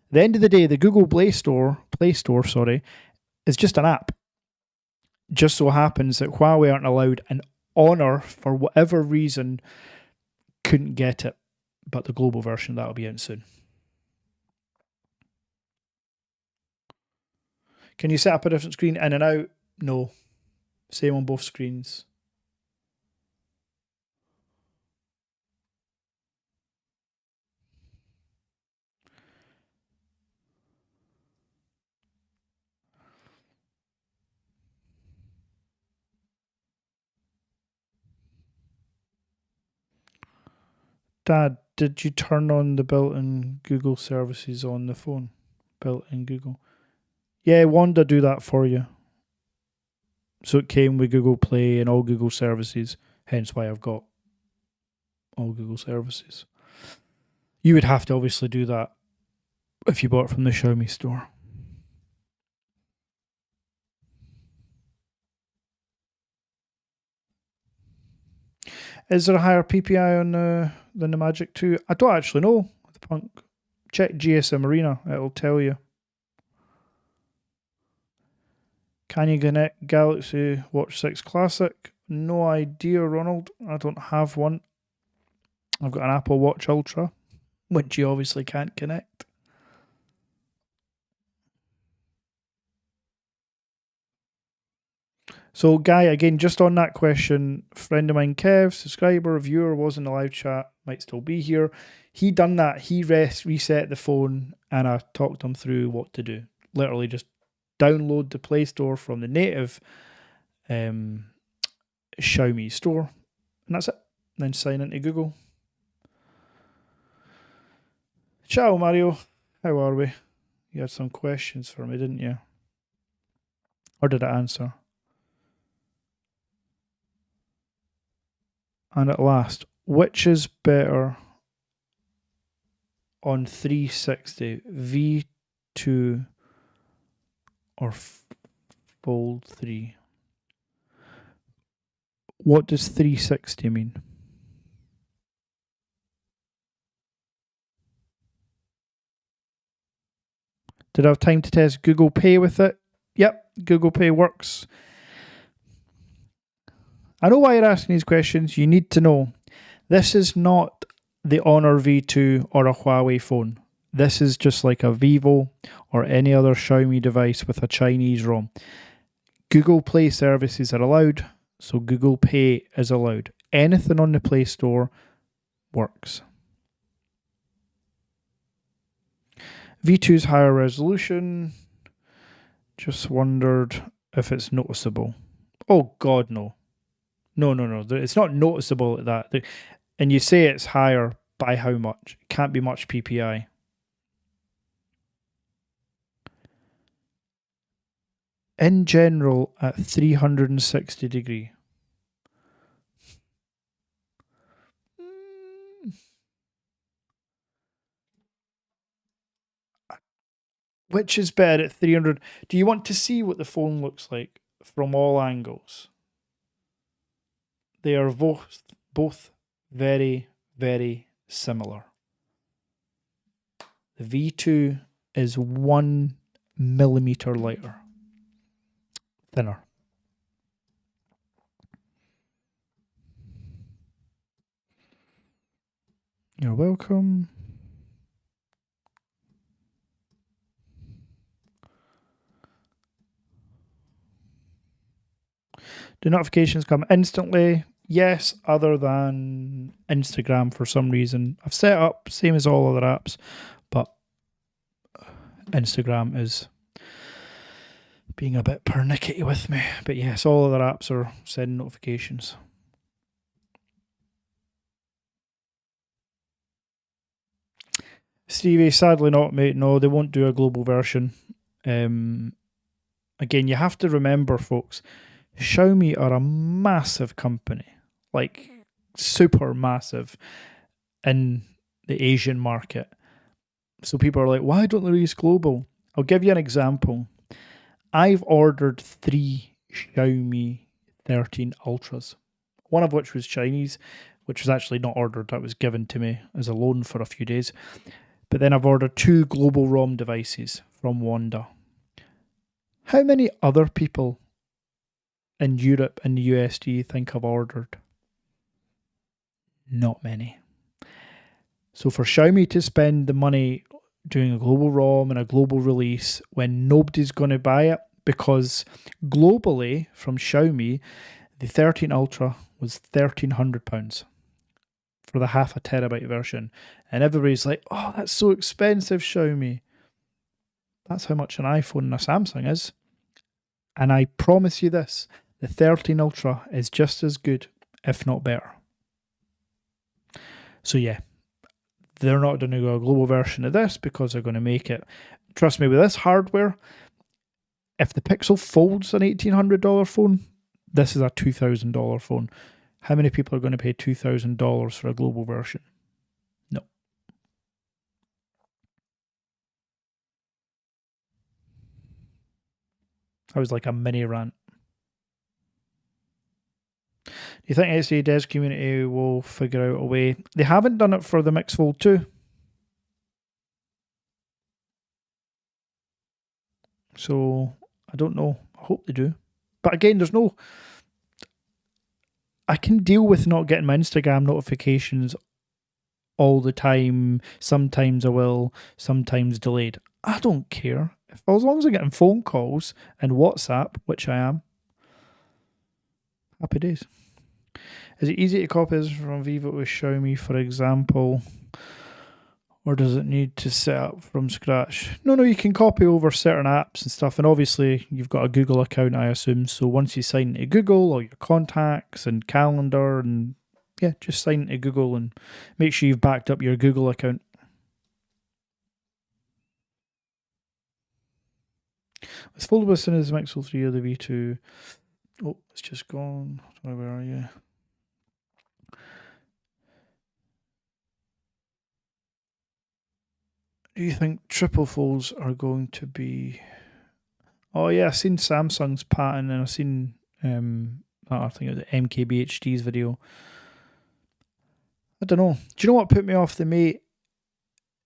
the end of the day, the Google Play Store, is just an app. Just so happens that Huawei aren't allowed, and Honor, for whatever reason, couldn't get it. But the global version, that'll be out soon. Can you set up a different screen in and out? No. Same on both screens. Dad, did you turn on the built-in Google services on the phone? Built-in Google. Yeah, Wanda do that for you. So it came with Google Play and all Google services, hence why I've got all Google services. You would have to obviously do that if you bought it from the Xiaomi store. Is there a higher PPI on than the Magic 2? I don't actually know. The Punk. Check GSM Arena. It'll tell you. Can you connect Galaxy Watch 6 Classic? No idea, Ronald. I don't have one. I've got an Apple Watch Ultra, which you obviously can't connect. So, Guy, again, just on that question, friend of mine, Kev, subscriber, viewer, was in the live chat, might still be here. He done that. He reset the phone, and I talked him through what to do. Literally just download the Play Store from the native Xiaomi store, and that's it. Then sign into Google. Ciao, Mario. How are we? You had some questions for me, didn't you? Or did I answer? And at last, which is better on 360, V2 or Fold 3? What does 360 mean? Did I have time to test Google Pay with it? Yep, Google Pay works. I know why you're asking these questions. You need to know. This is not the Honor V2 or a Huawei phone. This is just like a Vivo or any other Xiaomi device with a Chinese ROM. Google Play services are allowed, so Google Pay is allowed. Anything on the Play Store works. V2's higher resolution. Just wondered if it's noticeable. Oh God, no. No. It's not noticeable at that. And you say it's higher by how much? It can't be much PPI. In general, at 360 degree. Which is better at 300? Do you want to see what the phone looks like from all angles? They are both very, very similar. The V2 is 1 millimeter lighter, thinner. You're welcome. Do notifications come instantly? Yes, other than Instagram for some reason. I've set up, same as all other apps, but Instagram is being a bit pernickety with me. But yes, all other apps are sending notifications. Stevie, sadly not, mate. No, they won't do a global version. Again, you have to remember, folks, Xiaomi are a massive company, like super massive in the Asian market. So people are like, why don't they release global? I'll give you an example. I've ordered 3 Xiaomi 13 Ultras, one of which was Chinese, which was actually not ordered. That was given to me as a loan for a few days. But then I've ordered 2 global ROM devices from Wanda. How many other people in Europe and the US do you think I've ordered? Not many. So for Xiaomi to spend the money doing a global ROM and a global release when nobody's going to buy it, because globally from Xiaomi, the 13 Ultra was £1,300 for the 0.5 terabyte version. And everybody's like, oh, that's so expensive, Xiaomi. That's how much an iPhone and a Samsung is. And I promise you this, the 13 Ultra is just as good, if not better. So yeah, they're not going to go a global version of this because they're going to make it. Trust me, with this hardware, if the Pixel Fold's an $1,800 phone, this is a $2,000 phone. How many people are going to pay $2,000 for a global version? No. That was like a mini rant. Do you think SD Devs community will figure out a way? They haven't done it for the Mix Fold 2. So, I don't know. I hope they do. But again, there's no... I can deal with not getting my Instagram notifications all the time. Sometimes I will, sometimes delayed. I don't care. As long as I'm getting phone calls and WhatsApp, which I am, Happy days. Is it easy to copy this from Vivo to Xiaomi, for example? Or does it need to set up from scratch? No, you can copy over certain apps and stuff. And obviously, you've got a Google account, I assume. So once you sign into Google, all your contacts and calendar, and yeah, just sign into Google and make sure you've backed up your Google account. It's foldable as soon as Mixel 3 or the V2. Oh, it's just gone. Where are you? Do you think triple folds are going to be... Oh yeah, I've seen Samsung's patent, and I've seen I think it was MKBHD's video. I don't know. Do you know what put me off the Mate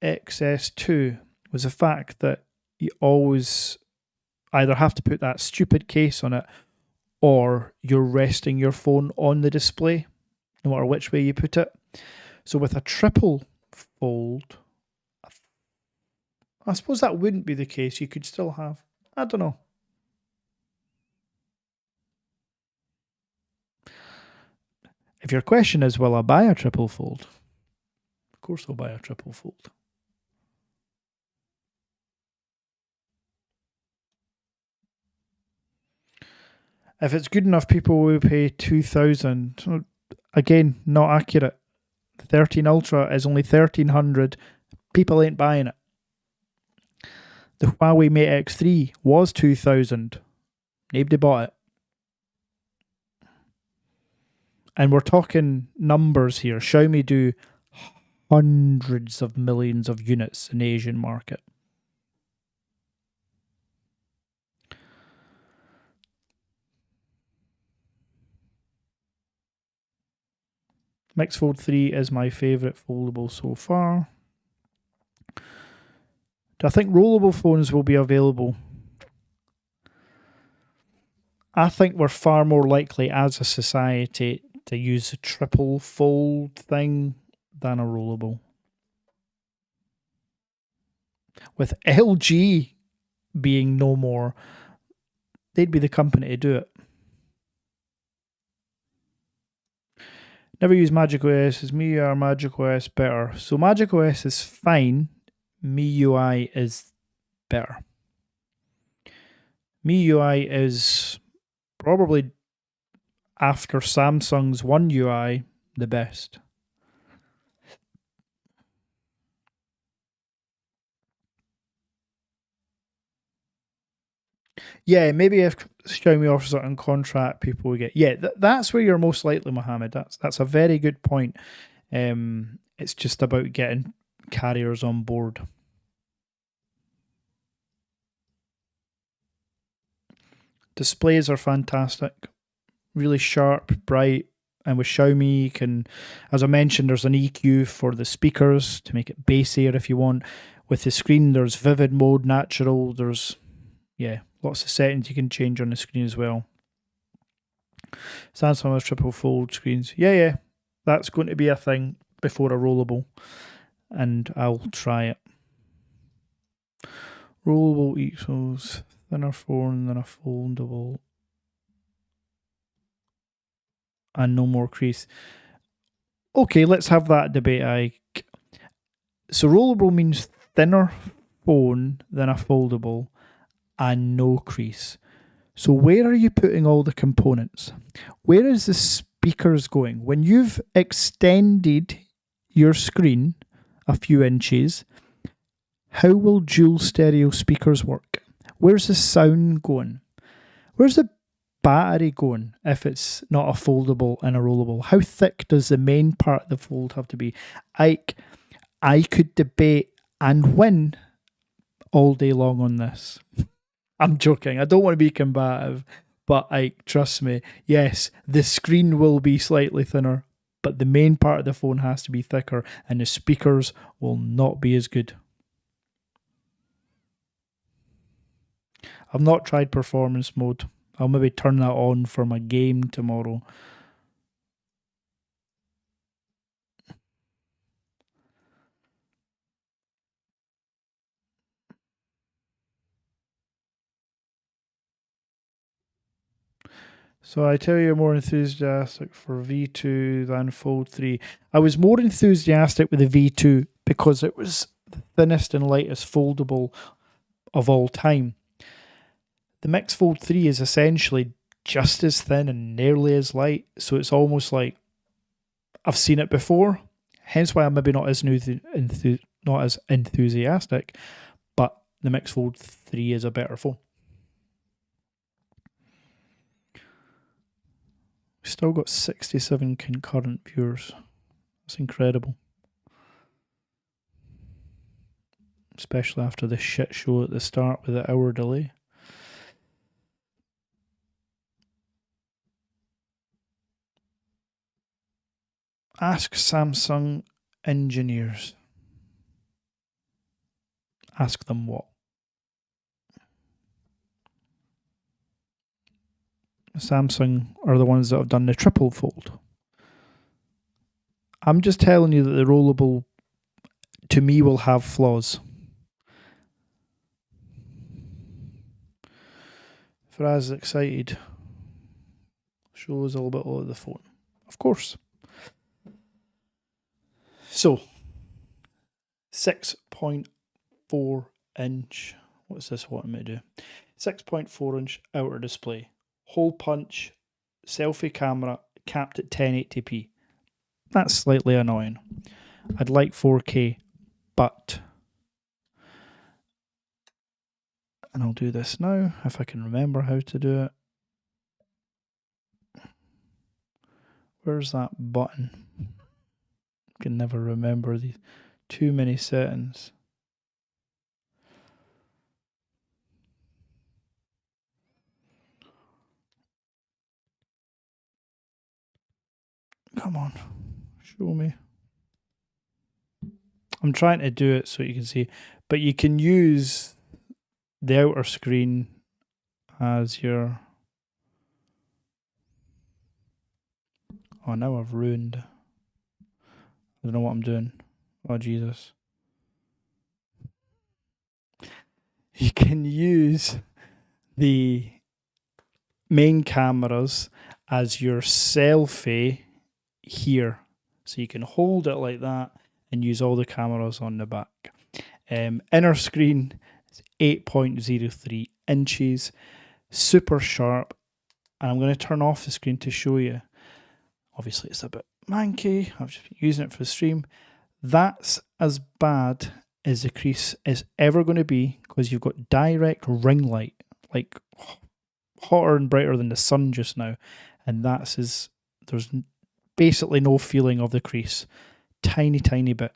XS2 was the fact that you always either have to put that stupid case on it, or you're resting your phone on the display, no matter which way you put it. So with a triple fold, I suppose that wouldn't be the case. You could still have, I don't know. If your question is, will I buy a triple fold? Of course I'll buy a triple fold. If it's good enough, people will pay 2,000. Again, not accurate. The 13 Ultra is only 1,300. People ain't buying it. The Huawei Mate X3 was 2,000. Nobody bought it. And we're talking numbers here. Xiaomi do hundreds of millions of units in the Asian market. Mix Fold 3 is my favourite foldable so far. Do I think rollable phones will be available? I think we're far more likely as a society to use a triple fold thing than a rollable. With LG being no more, they'd be the company to do it. Never use Magic OS. Is MIUI or Magic OS better? So Magic OS is fine. MIUI is better. MIUI is probably, after Samsung's One UI, the best. Yeah, maybe if Xiaomi offers it on contract, people will get... Yeah, that's where you're most likely, Mohammed. That's a very good point. It's just about getting carriers on board. Displays are fantastic. Really sharp, bright. And with Xiaomi, you can, as I mentioned, there's an EQ for the speakers to make it bassier if you want. With the screen, there's vivid mode, natural. There's, yeah, lots of settings you can change on the screen as well. Samsung has triple fold screens. Yeah, that's going to be a thing before a rollable, and I'll try it. Rollable equals thinner phone than a foldable, and no more crease. Okay, let's have that debate, Ike. So rollable means thinner phone than a foldable and no crease. So where are you putting all the components? Where is the speakers going? When you've extended your screen a few inches, how will dual stereo speakers work? Where's the sound going? Where's the battery going if it's not a foldable and a rollable? How thick does the main part of the fold have to be? I could debate and win all day long on this. I'm joking. I don't want to be combative, but trust me, yes, the screen will be slightly thinner, but the main part of the phone has to be thicker, and the speakers will not be as good. I've not tried performance mode. I'll maybe turn that on for my game tomorrow. So I tell you, you're more enthusiastic for V2 than Fold 3. I was more enthusiastic with the V2 because it was the thinnest and lightest foldable of all time. The Mix Fold 3 is essentially just as thin and nearly as light, so it's almost like I've seen it before, hence why I'm maybe not as enthusiastic, but the Mix Fold 3 is a better phone. Still got 67 concurrent viewers. That's incredible. Especially after the shit show at the start with the hour delay. Ask Samsung engineers. Ask them what? Samsung are the ones that have done the triple fold. I'm just telling you that the rollable, to me, will have flaws. Faraz is excited. Shows a little bit of the phone. Of course. So, 6.4 inch. What's this wanting me to do? 6.4 inch outer display. Hole punch, selfie camera, capped at 1080p. That's slightly annoying. I'd like 4K, but... And I'll do this now, if I can remember how to do it. Where's that button? I can never remember these. Too many settings. Come on, show me. I'm trying to do it so you can see, but you can use the outer screen as your... Oh, now I've ruined. I don't know what I'm doing. Oh, Jesus. You can use the main cameras as your selfie here. So you can hold it like that and use all the cameras on the back. Inner screen is 8.03 inches. Super sharp. And I'm going to turn off the screen to show you. Obviously it's a bit manky. I've just been using it for the stream. That's as bad as the crease is ever going to be because you've got direct ring light, like hotter and brighter than the sun just now. And that's as... There's basically no feeling of the crease. Tiny, tiny bit.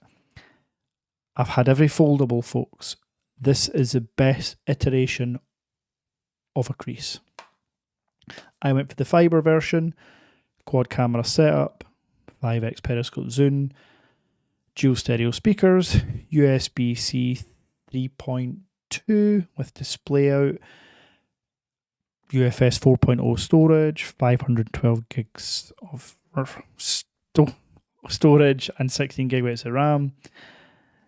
I've had every foldable, folks. This is the best iteration of a crease. I went for the fiber version, quad camera setup, 5x periscope zoom, dual stereo speakers, USB-C 3.2 with display out, UFS 4.0 storage, 512 gigs of storage and 16 gigabytes of RAM.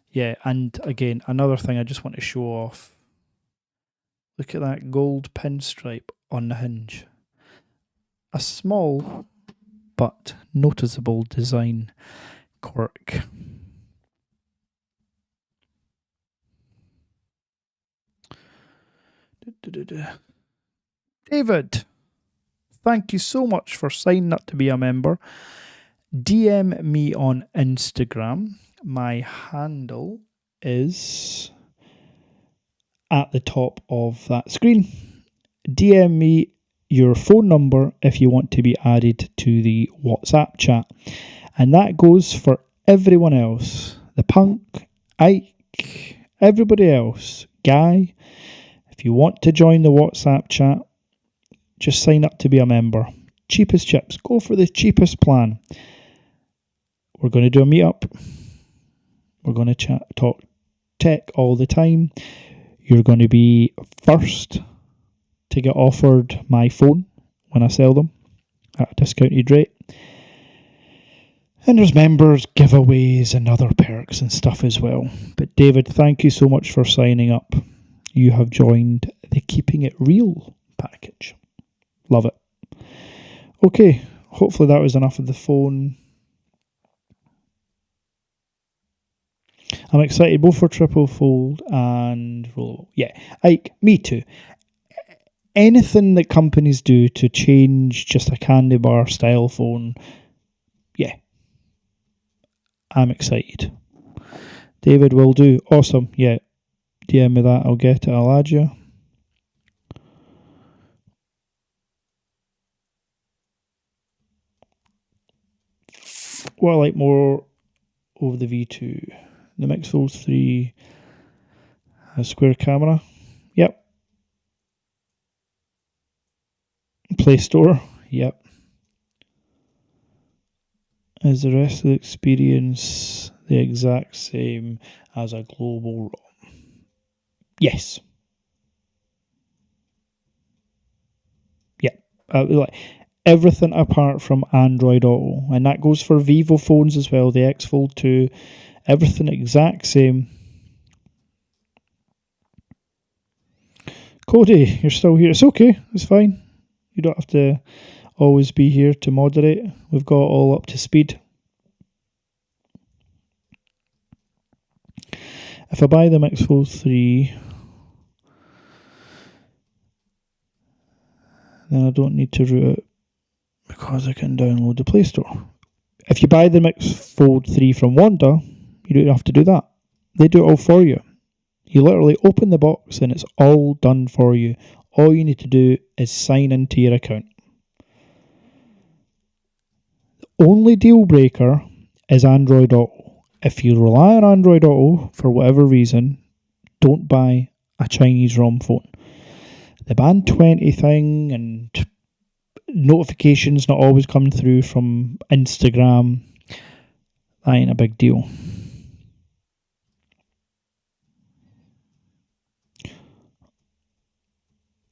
Yeah, and again, another thing I just want to show off. Look at that gold pinstripe on the hinge. A small but noticeable design quirk. David, thank you so much for signing up to be a member. DM me on Instagram. My handle is at the top of that screen. DM me your phone number if you want to be added to the WhatsApp chat. And that goes for everyone else. The Punk, Ike, everybody else. Guy, if you want to join the WhatsApp chat, just sign up to be a member. Cheapest chips. Go for the cheapest plan. We're going to do a meetup. We're going to talk tech all the time. You're going to be first to get offered my phone when I sell them at a discounted rate. And there's members, giveaways and other perks and stuff as well. But David, thank you so much for signing up. You have joined the Keeping It Real package. Love it. Okay, hopefully that was enough of the phone. I'm excited both for triple fold and rollable. Yeah, me too. Anything that companies do to change just a candy bar style phone, yeah, I'm excited. David will do. Awesome. Yeah, DM me that. I'll get it. I'll add you. What I like more over the V2, the Mix Fold 3 has square camera. Yep. Play Store. Yep. Is the rest of the experience the exact same as a global ROM? Yes. Yep. Like everything apart from Android Auto, and that goes for Vivo phones as well. The X Fold 2, everything exact same. Cody, you're still here. It's okay. It's fine. You don't have to always be here to moderate. We've got all up to speed. If I buy the Mix Fold 3, then I don't need to root it because I can download the Play Store. If you buy the Mix Fold 3 from Wanda, you don't have to do that. They do it all for you. You literally open the box and it's all done for you. All you need to do is sign into your account. The only deal breaker is Android Auto. If you rely on Android Auto for whatever reason, don't buy a Chinese ROM phone. The band 20 thing and notifications not always coming through from Instagram, that ain't a big deal.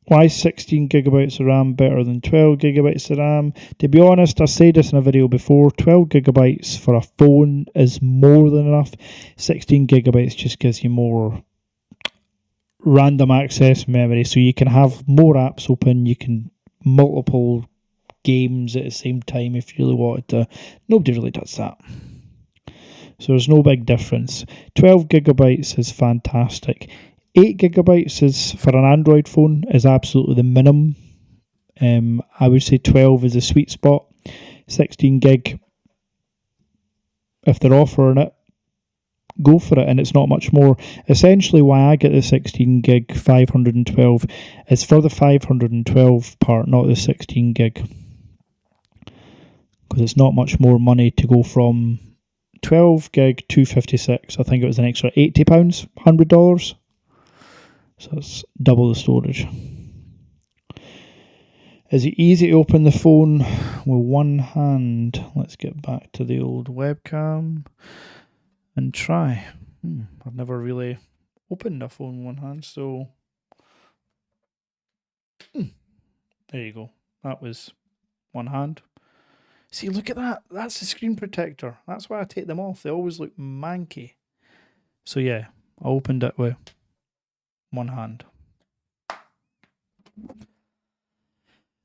Why 16 gigabytes of RAM better than 12 gigabytes of RAM? To be honest, I said this in a video before, 12 gigabytes for a phone is more than enough. 16 gigabytes just gives you more random access memory, so you can have more apps open, you can multiple games at the same time if you really wanted to. Nobody really does that. So there's no big difference. 12 gigabytes is fantastic. 8 gigabytes is for an Android phone is absolutely the minimum. I would say 12 is a sweet spot. 16 gig, if they're offering it, go for it, and it's not much more. Essentially, why I get the 16 gig 512 is for the 512 part, not the 16 gig. Because it's not much more money to go from 12 gig 256. I think it was an extra £80, $100. So it's double the storage. Is it easy to open the phone with one hand? Let's get back to the old webcam and try. I've never really opened a phone with one hand, so there you go. That was one hand. See, look at that. That's the screen protector. That's why I take them off. They always look manky. So yeah, I opened it with one hand.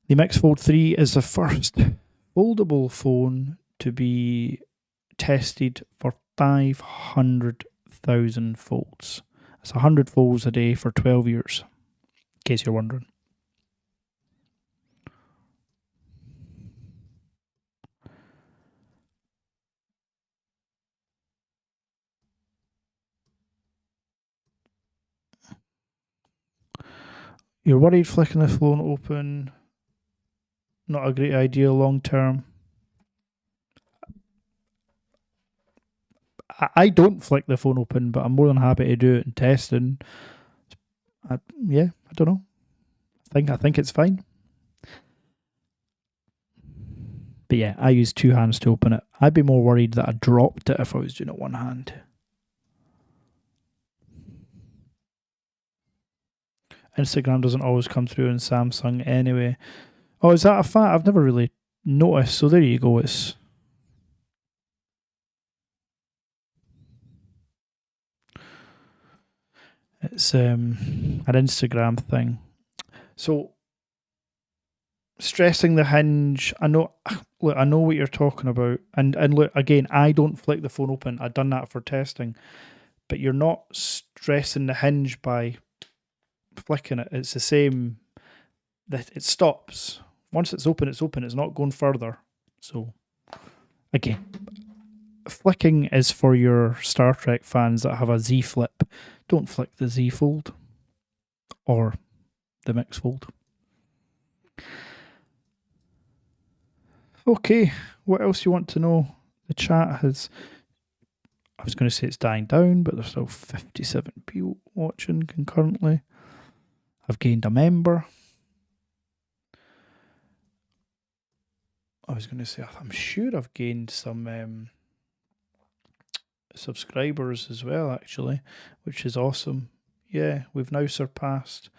The Mix Fold 3 is the first foldable phone to be tested for 500,000 folds. That's 100 folds a day for 12 years, in case you're wondering. You're worried flicking the phone open? Not a great idea long term. I don't flick the phone open, but I'm more than happy to do it and test. And I don't know. I think it's fine. But yeah, I use two hands to open it. I'd be more worried that I dropped it if I was doing it one hand. Instagram doesn't always come through in Samsung anyway. Oh, is that a fact? I've never really noticed. So there you go. It's an Instagram thing. So stressing the hinge. I know. Look, I know what you're talking about, and look again. I don't flick the phone open. I've done that for testing, but you're not stressing the hinge by flicking it. It's the same. That it stops once it's open. It's open. It's not going further. So again, flicking is for your Star Trek fans that have a Z flip. Don't flick the Z fold or the mix fold. Okay, what else you want to know? The chat has, I was going to say it's dying down, but there's still 57 people watching concurrently. I've gained a member. I was going to say, I'm sure I've gained some subscribers as well, actually, which is awesome. Yeah, we've now surpassed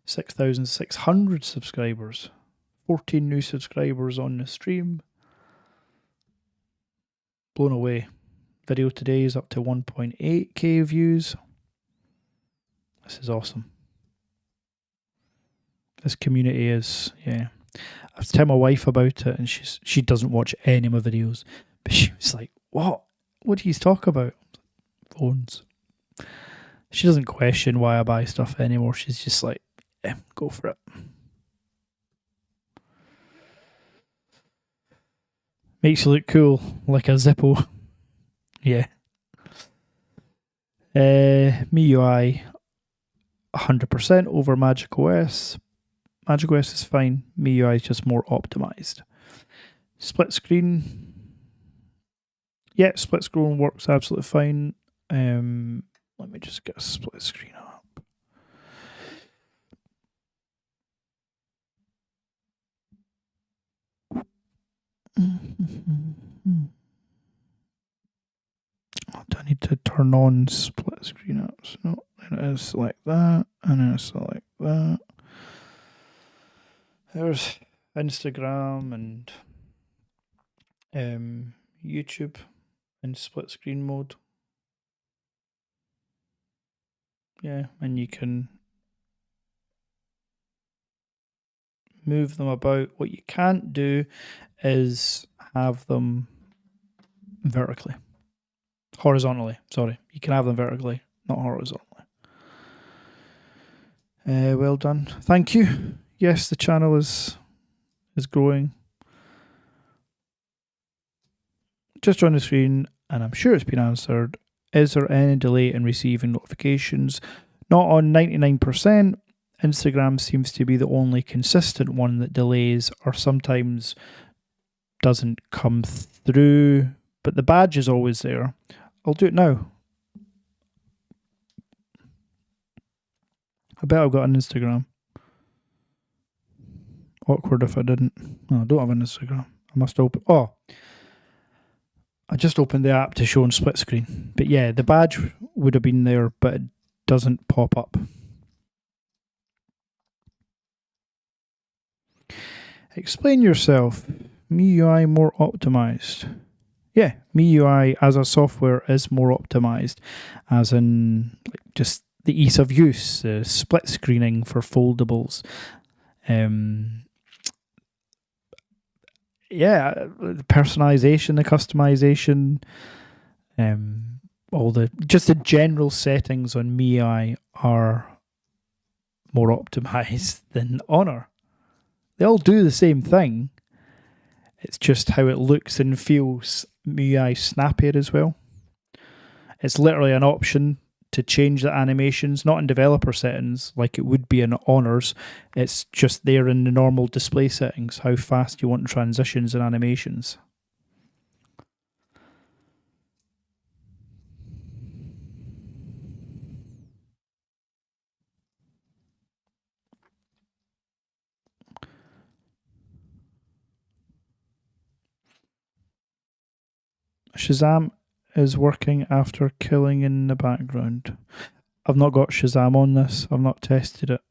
6,600 subscribers. 14 new subscribers on the stream. Blown away. Video today is up to 1.8k views. This is awesome. This community is, yeah. I was telling my wife about it, and she doesn't watch any of my videos, but she was like, "What? What do you talk about?" Phones. She doesn't question why I buy stuff anymore. She's just like, "Yeah, go for it." Makes you look cool, like a Zippo. Yeah. MIUI 100% over Magic OS. Magic OS is fine. MIUI is just more optimized. Split screen. Yeah, split screen works absolutely fine. Let me just get a split screen up. Do I need to turn on split screen apps? No, then it is like that, and then it's like that. There's Instagram and YouTube in split screen mode. Yeah, and you can move them about. What you can't do is have them vertically. Horizontally, sorry. You can have them vertically, not horizontally. Well done. Thank you. Yes, the channel is growing. Just joined the screen, and I'm sure it's been answered. Is there any delay in receiving notifications? Not on 99%. Instagram seems to be the only consistent one that delays or sometimes doesn't come through, but the badge is always there. I'll do it now. I bet I've got an Instagram. Awkward if I didn't. No, I don't have an Instagram. I must open. Oh, I just opened the app to show on split screen. But yeah, the badge would have been there, but it doesn't pop up. Explain yourself. MIUI more optimized. Yeah, MIUI as a software is more optimized, as in like just the ease of use, split screening for foldables. Yeah, the personalization, the customization, all the general settings on MIUI are more optimized than Honor. They all do the same thing. It's just how it looks and feels MIUI snappier as well. It's literally an option to change the animations, not in developer settings like it would be in Honors. It's just there in the normal display settings, how fast you want transitions and animations. Shazam is working after killing in the background. I've not got Shazam on this. I've not tested it.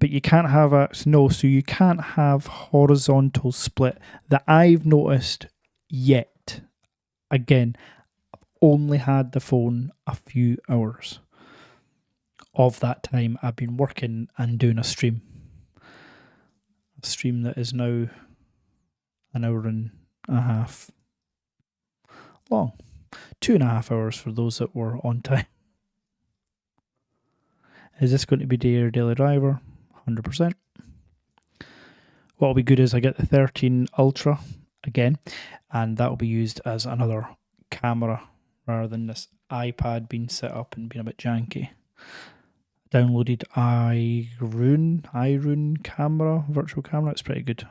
but you can't have so you can't have horizontal split that I've noticed yet. Again, I've only had the phone a few hours. Of that time, I've been working and doing a stream. A stream that is now an hour and a half long. 2.5 hours for those that were on time. Is this going to be daily driver? 100%. What will be good is I get the 13 Ultra again, and that will be used as another camera rather than this iPad being set up and being a bit janky. Downloaded iRune camera, virtual camera. It's pretty good.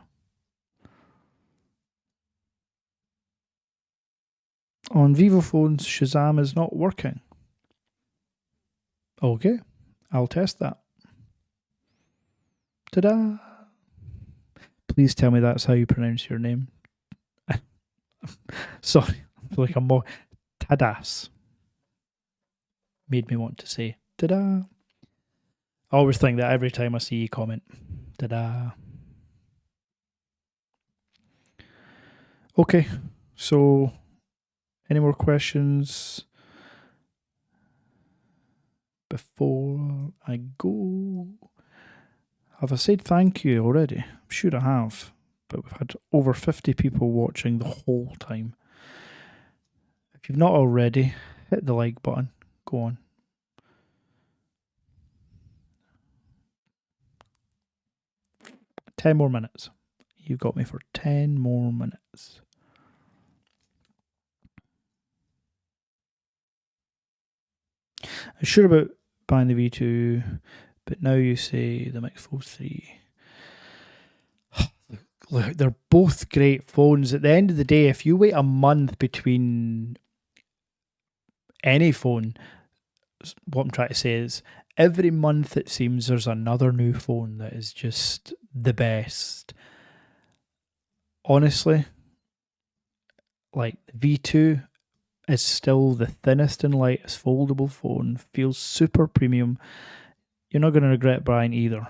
On Vivo phones, Shazam is not working. Okay, I'll test that. Ta-da! Please tell me that's how you pronounce your name. Sorry, I feel like I'm more... Tadas. Made me want to say ta-da. I always think that every time I see you comment. Ta-da. Okay, so any more questions before I go? Have I said thank you already? I'm sure I have, but we've had over 50 people watching the whole time. If you've not already, hit the like button. Go on. Ten more minutes. You've got me for 10 more minutes. I was sure about buying the V2, but now you say the Mix Fold 3. Look, they're both great phones. At the end of the day, if you wait a month between any phone, what I'm trying to say is every month it seems there's another new phone that is just the best. Honestly, like the V2 is still the thinnest and lightest foldable phone, feels super premium. You're not going to regret buying either.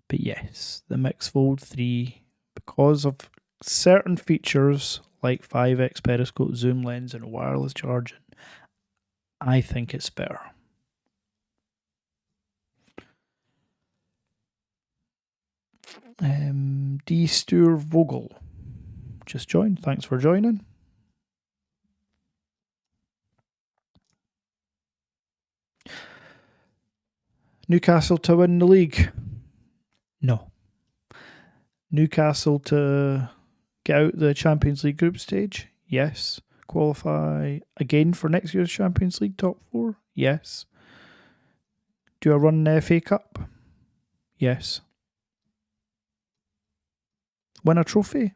But yes, the Mix Fold 3, because of certain features like 5x periscope zoom lens and wireless charging, I think it's better. D. Stuart Vogel just joined. Thanks for joining. Newcastle to win the league? No. Newcastle to get out the Champions League group stage? Yes. Qualify again for next year's Champions League top 4? Yes. Do a run in the FA Cup? Yes. Win a trophy?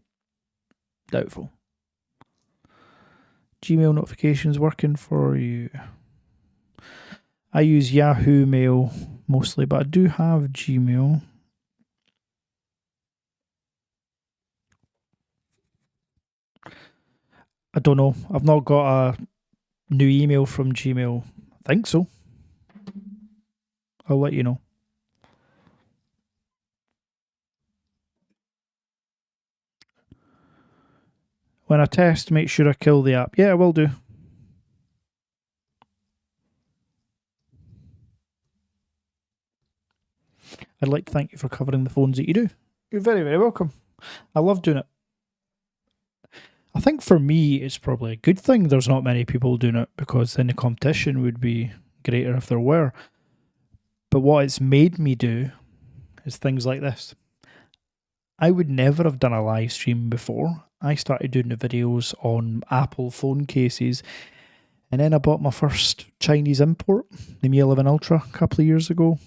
Doubtful. Gmail notifications working for you? I use Yahoo Mail mostly, but I do have Gmail. I don't know. I've not got a new email from Gmail. I think so. I'll let you know. When I test, make sure I kill the app. Yeah, I will do. I'd like to thank you for covering the phones that you do. You're very, very welcome. I love doing it. I think for me, it's probably a good thing there's not many people doing it, because then the competition would be greater if there were. But what it's made me do is things like this. I would never have done a live stream before. I started doing the videos on Apple phone cases, and then I bought my first Chinese import, the Mi 11 Ultra, a couple of years ago.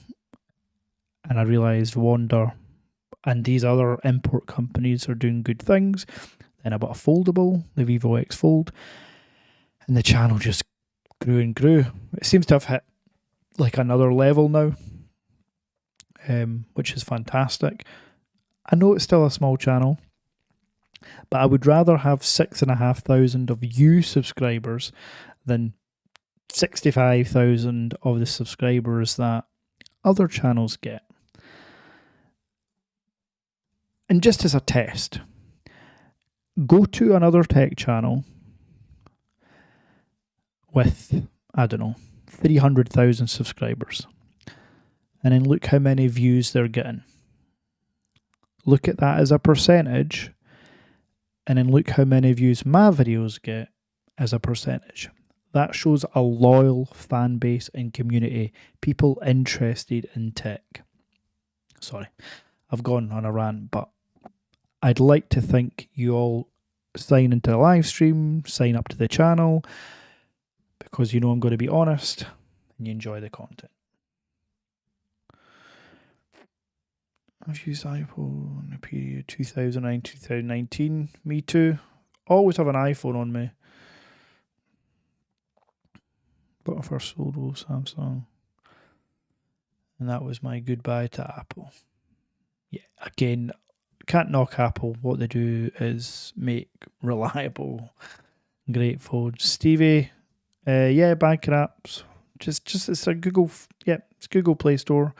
And I realised Wonder and these other import companies are doing good things. Then I bought a foldable, the Vivo X Fold, and the channel just grew and grew. It seems to have hit like another level now, which is fantastic. I know it's still a small channel, but I would rather have 6,500 of you subscribers than 65,000 of the subscribers that other channels get. And just as a test, go to another tech channel with, I don't know, 300,000 subscribers, and then look how many views they're getting. Look at that as a percentage, and then look how many views my videos get as a percentage. That shows a loyal fan base and community, people interested in tech. Sorry, I've gone on a rant, but I'd like to think you all sign into the live stream, sign up to the channel, because you know I'm going to be honest and you enjoy the content. I've used iPhone in the period 2009-2019. Me too. Always have an iPhone on me. But I first sold with Samsung. And that was my goodbye to Apple. Yeah, again, can't knock Apple. What they do is make reliable, great phones. Stevie, banking apps. Just it's a Google. It's Google Play Store.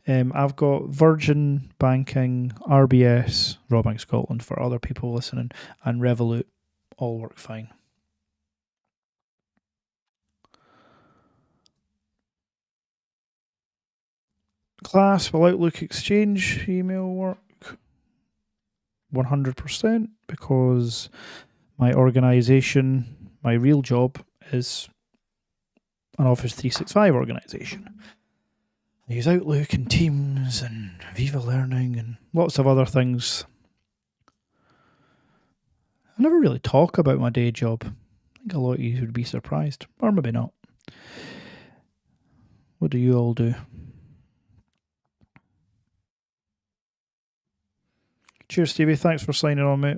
I've got Virgin Banking, RBS, Royal Bank Scotland for other people listening, and Revolut. All work fine. Class, will Outlook Exchange email work? 100%, because my organisation, my real job is an Office 365 organisation. I use Outlook and Teams and Viva Learning and lots of other things. I never really talk about my day job. I think a lot of you would be surprised, or maybe not. What do you all do? Cheers, Stevie. Thanks for signing on, mate.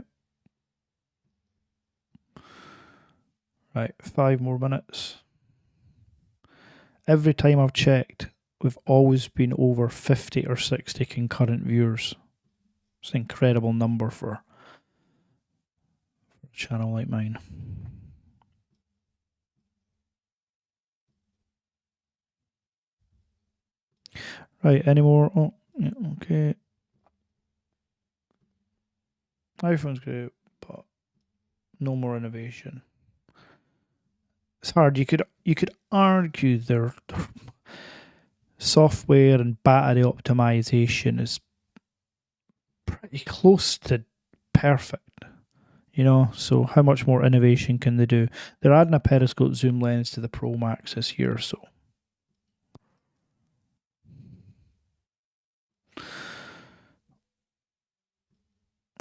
Right, 5 more minutes. Every time I've checked, we've always been over 50 or 60 concurrent viewers. It's an incredible number for a channel like mine. Right, any more? Oh, yeah, okay. iPhone's great, but no more innovation. It's hard. You could argue their software and battery optimization is pretty close to perfect, you know. So how much more innovation can they do? They're adding a periscope zoom lens to the Pro Max this year, so.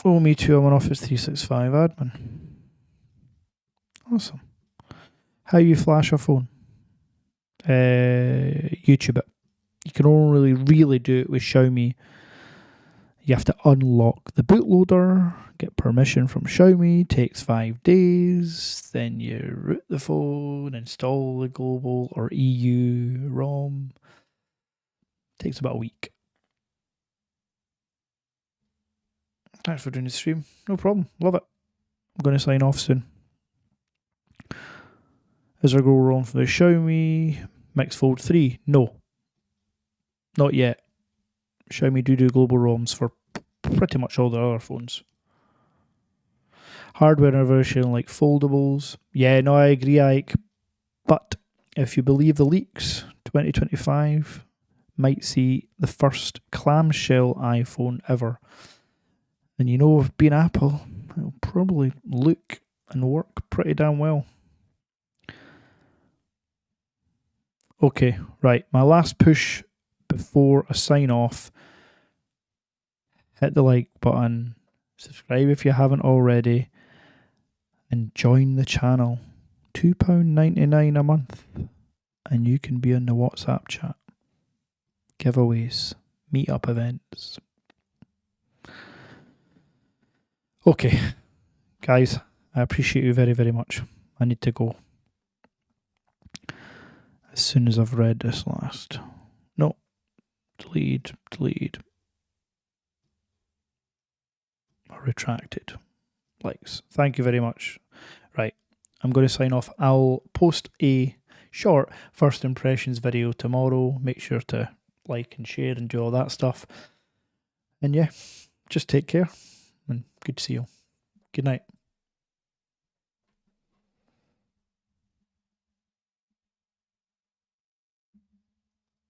Oh, me too. I'm an Office 365 admin. Awesome. How you flash a phone? YouTube it. You can only really do it with Xiaomi. You have to unlock the bootloader, get permission from Xiaomi, takes 5 days, then you root the phone, install the global or EU ROM. Takes about a week. Thanks for doing the stream. No problem. Love it. I'm going to sign off soon. Is there a go wrong for the Xiaomi Mix Fold 3? No. Not yet. Xiaomi do global ROMs for pretty much all their other phones. Hardware innovation like foldables. Yeah, no, I agree, Ike. But if you believe the leaks, 2025 might see the first clamshell iPhone ever. And you know, being Apple, it'll probably look and work pretty damn well. Okay, right. My last push before I sign off. Hit the like button. Subscribe if you haven't already. And join the channel. £2.99 a month. And you can be in the WhatsApp chat. Giveaways. Meetup events. Okay, guys, I appreciate you very, very much. I need to go. As soon as I've read this last. No. Delete. Or retracted. Likes. Thank you very much. Right, I'm going to sign off. I'll post a short first impressions video tomorrow. Make sure to like and share and do all that stuff. And yeah, just take care and good to see you. Good night.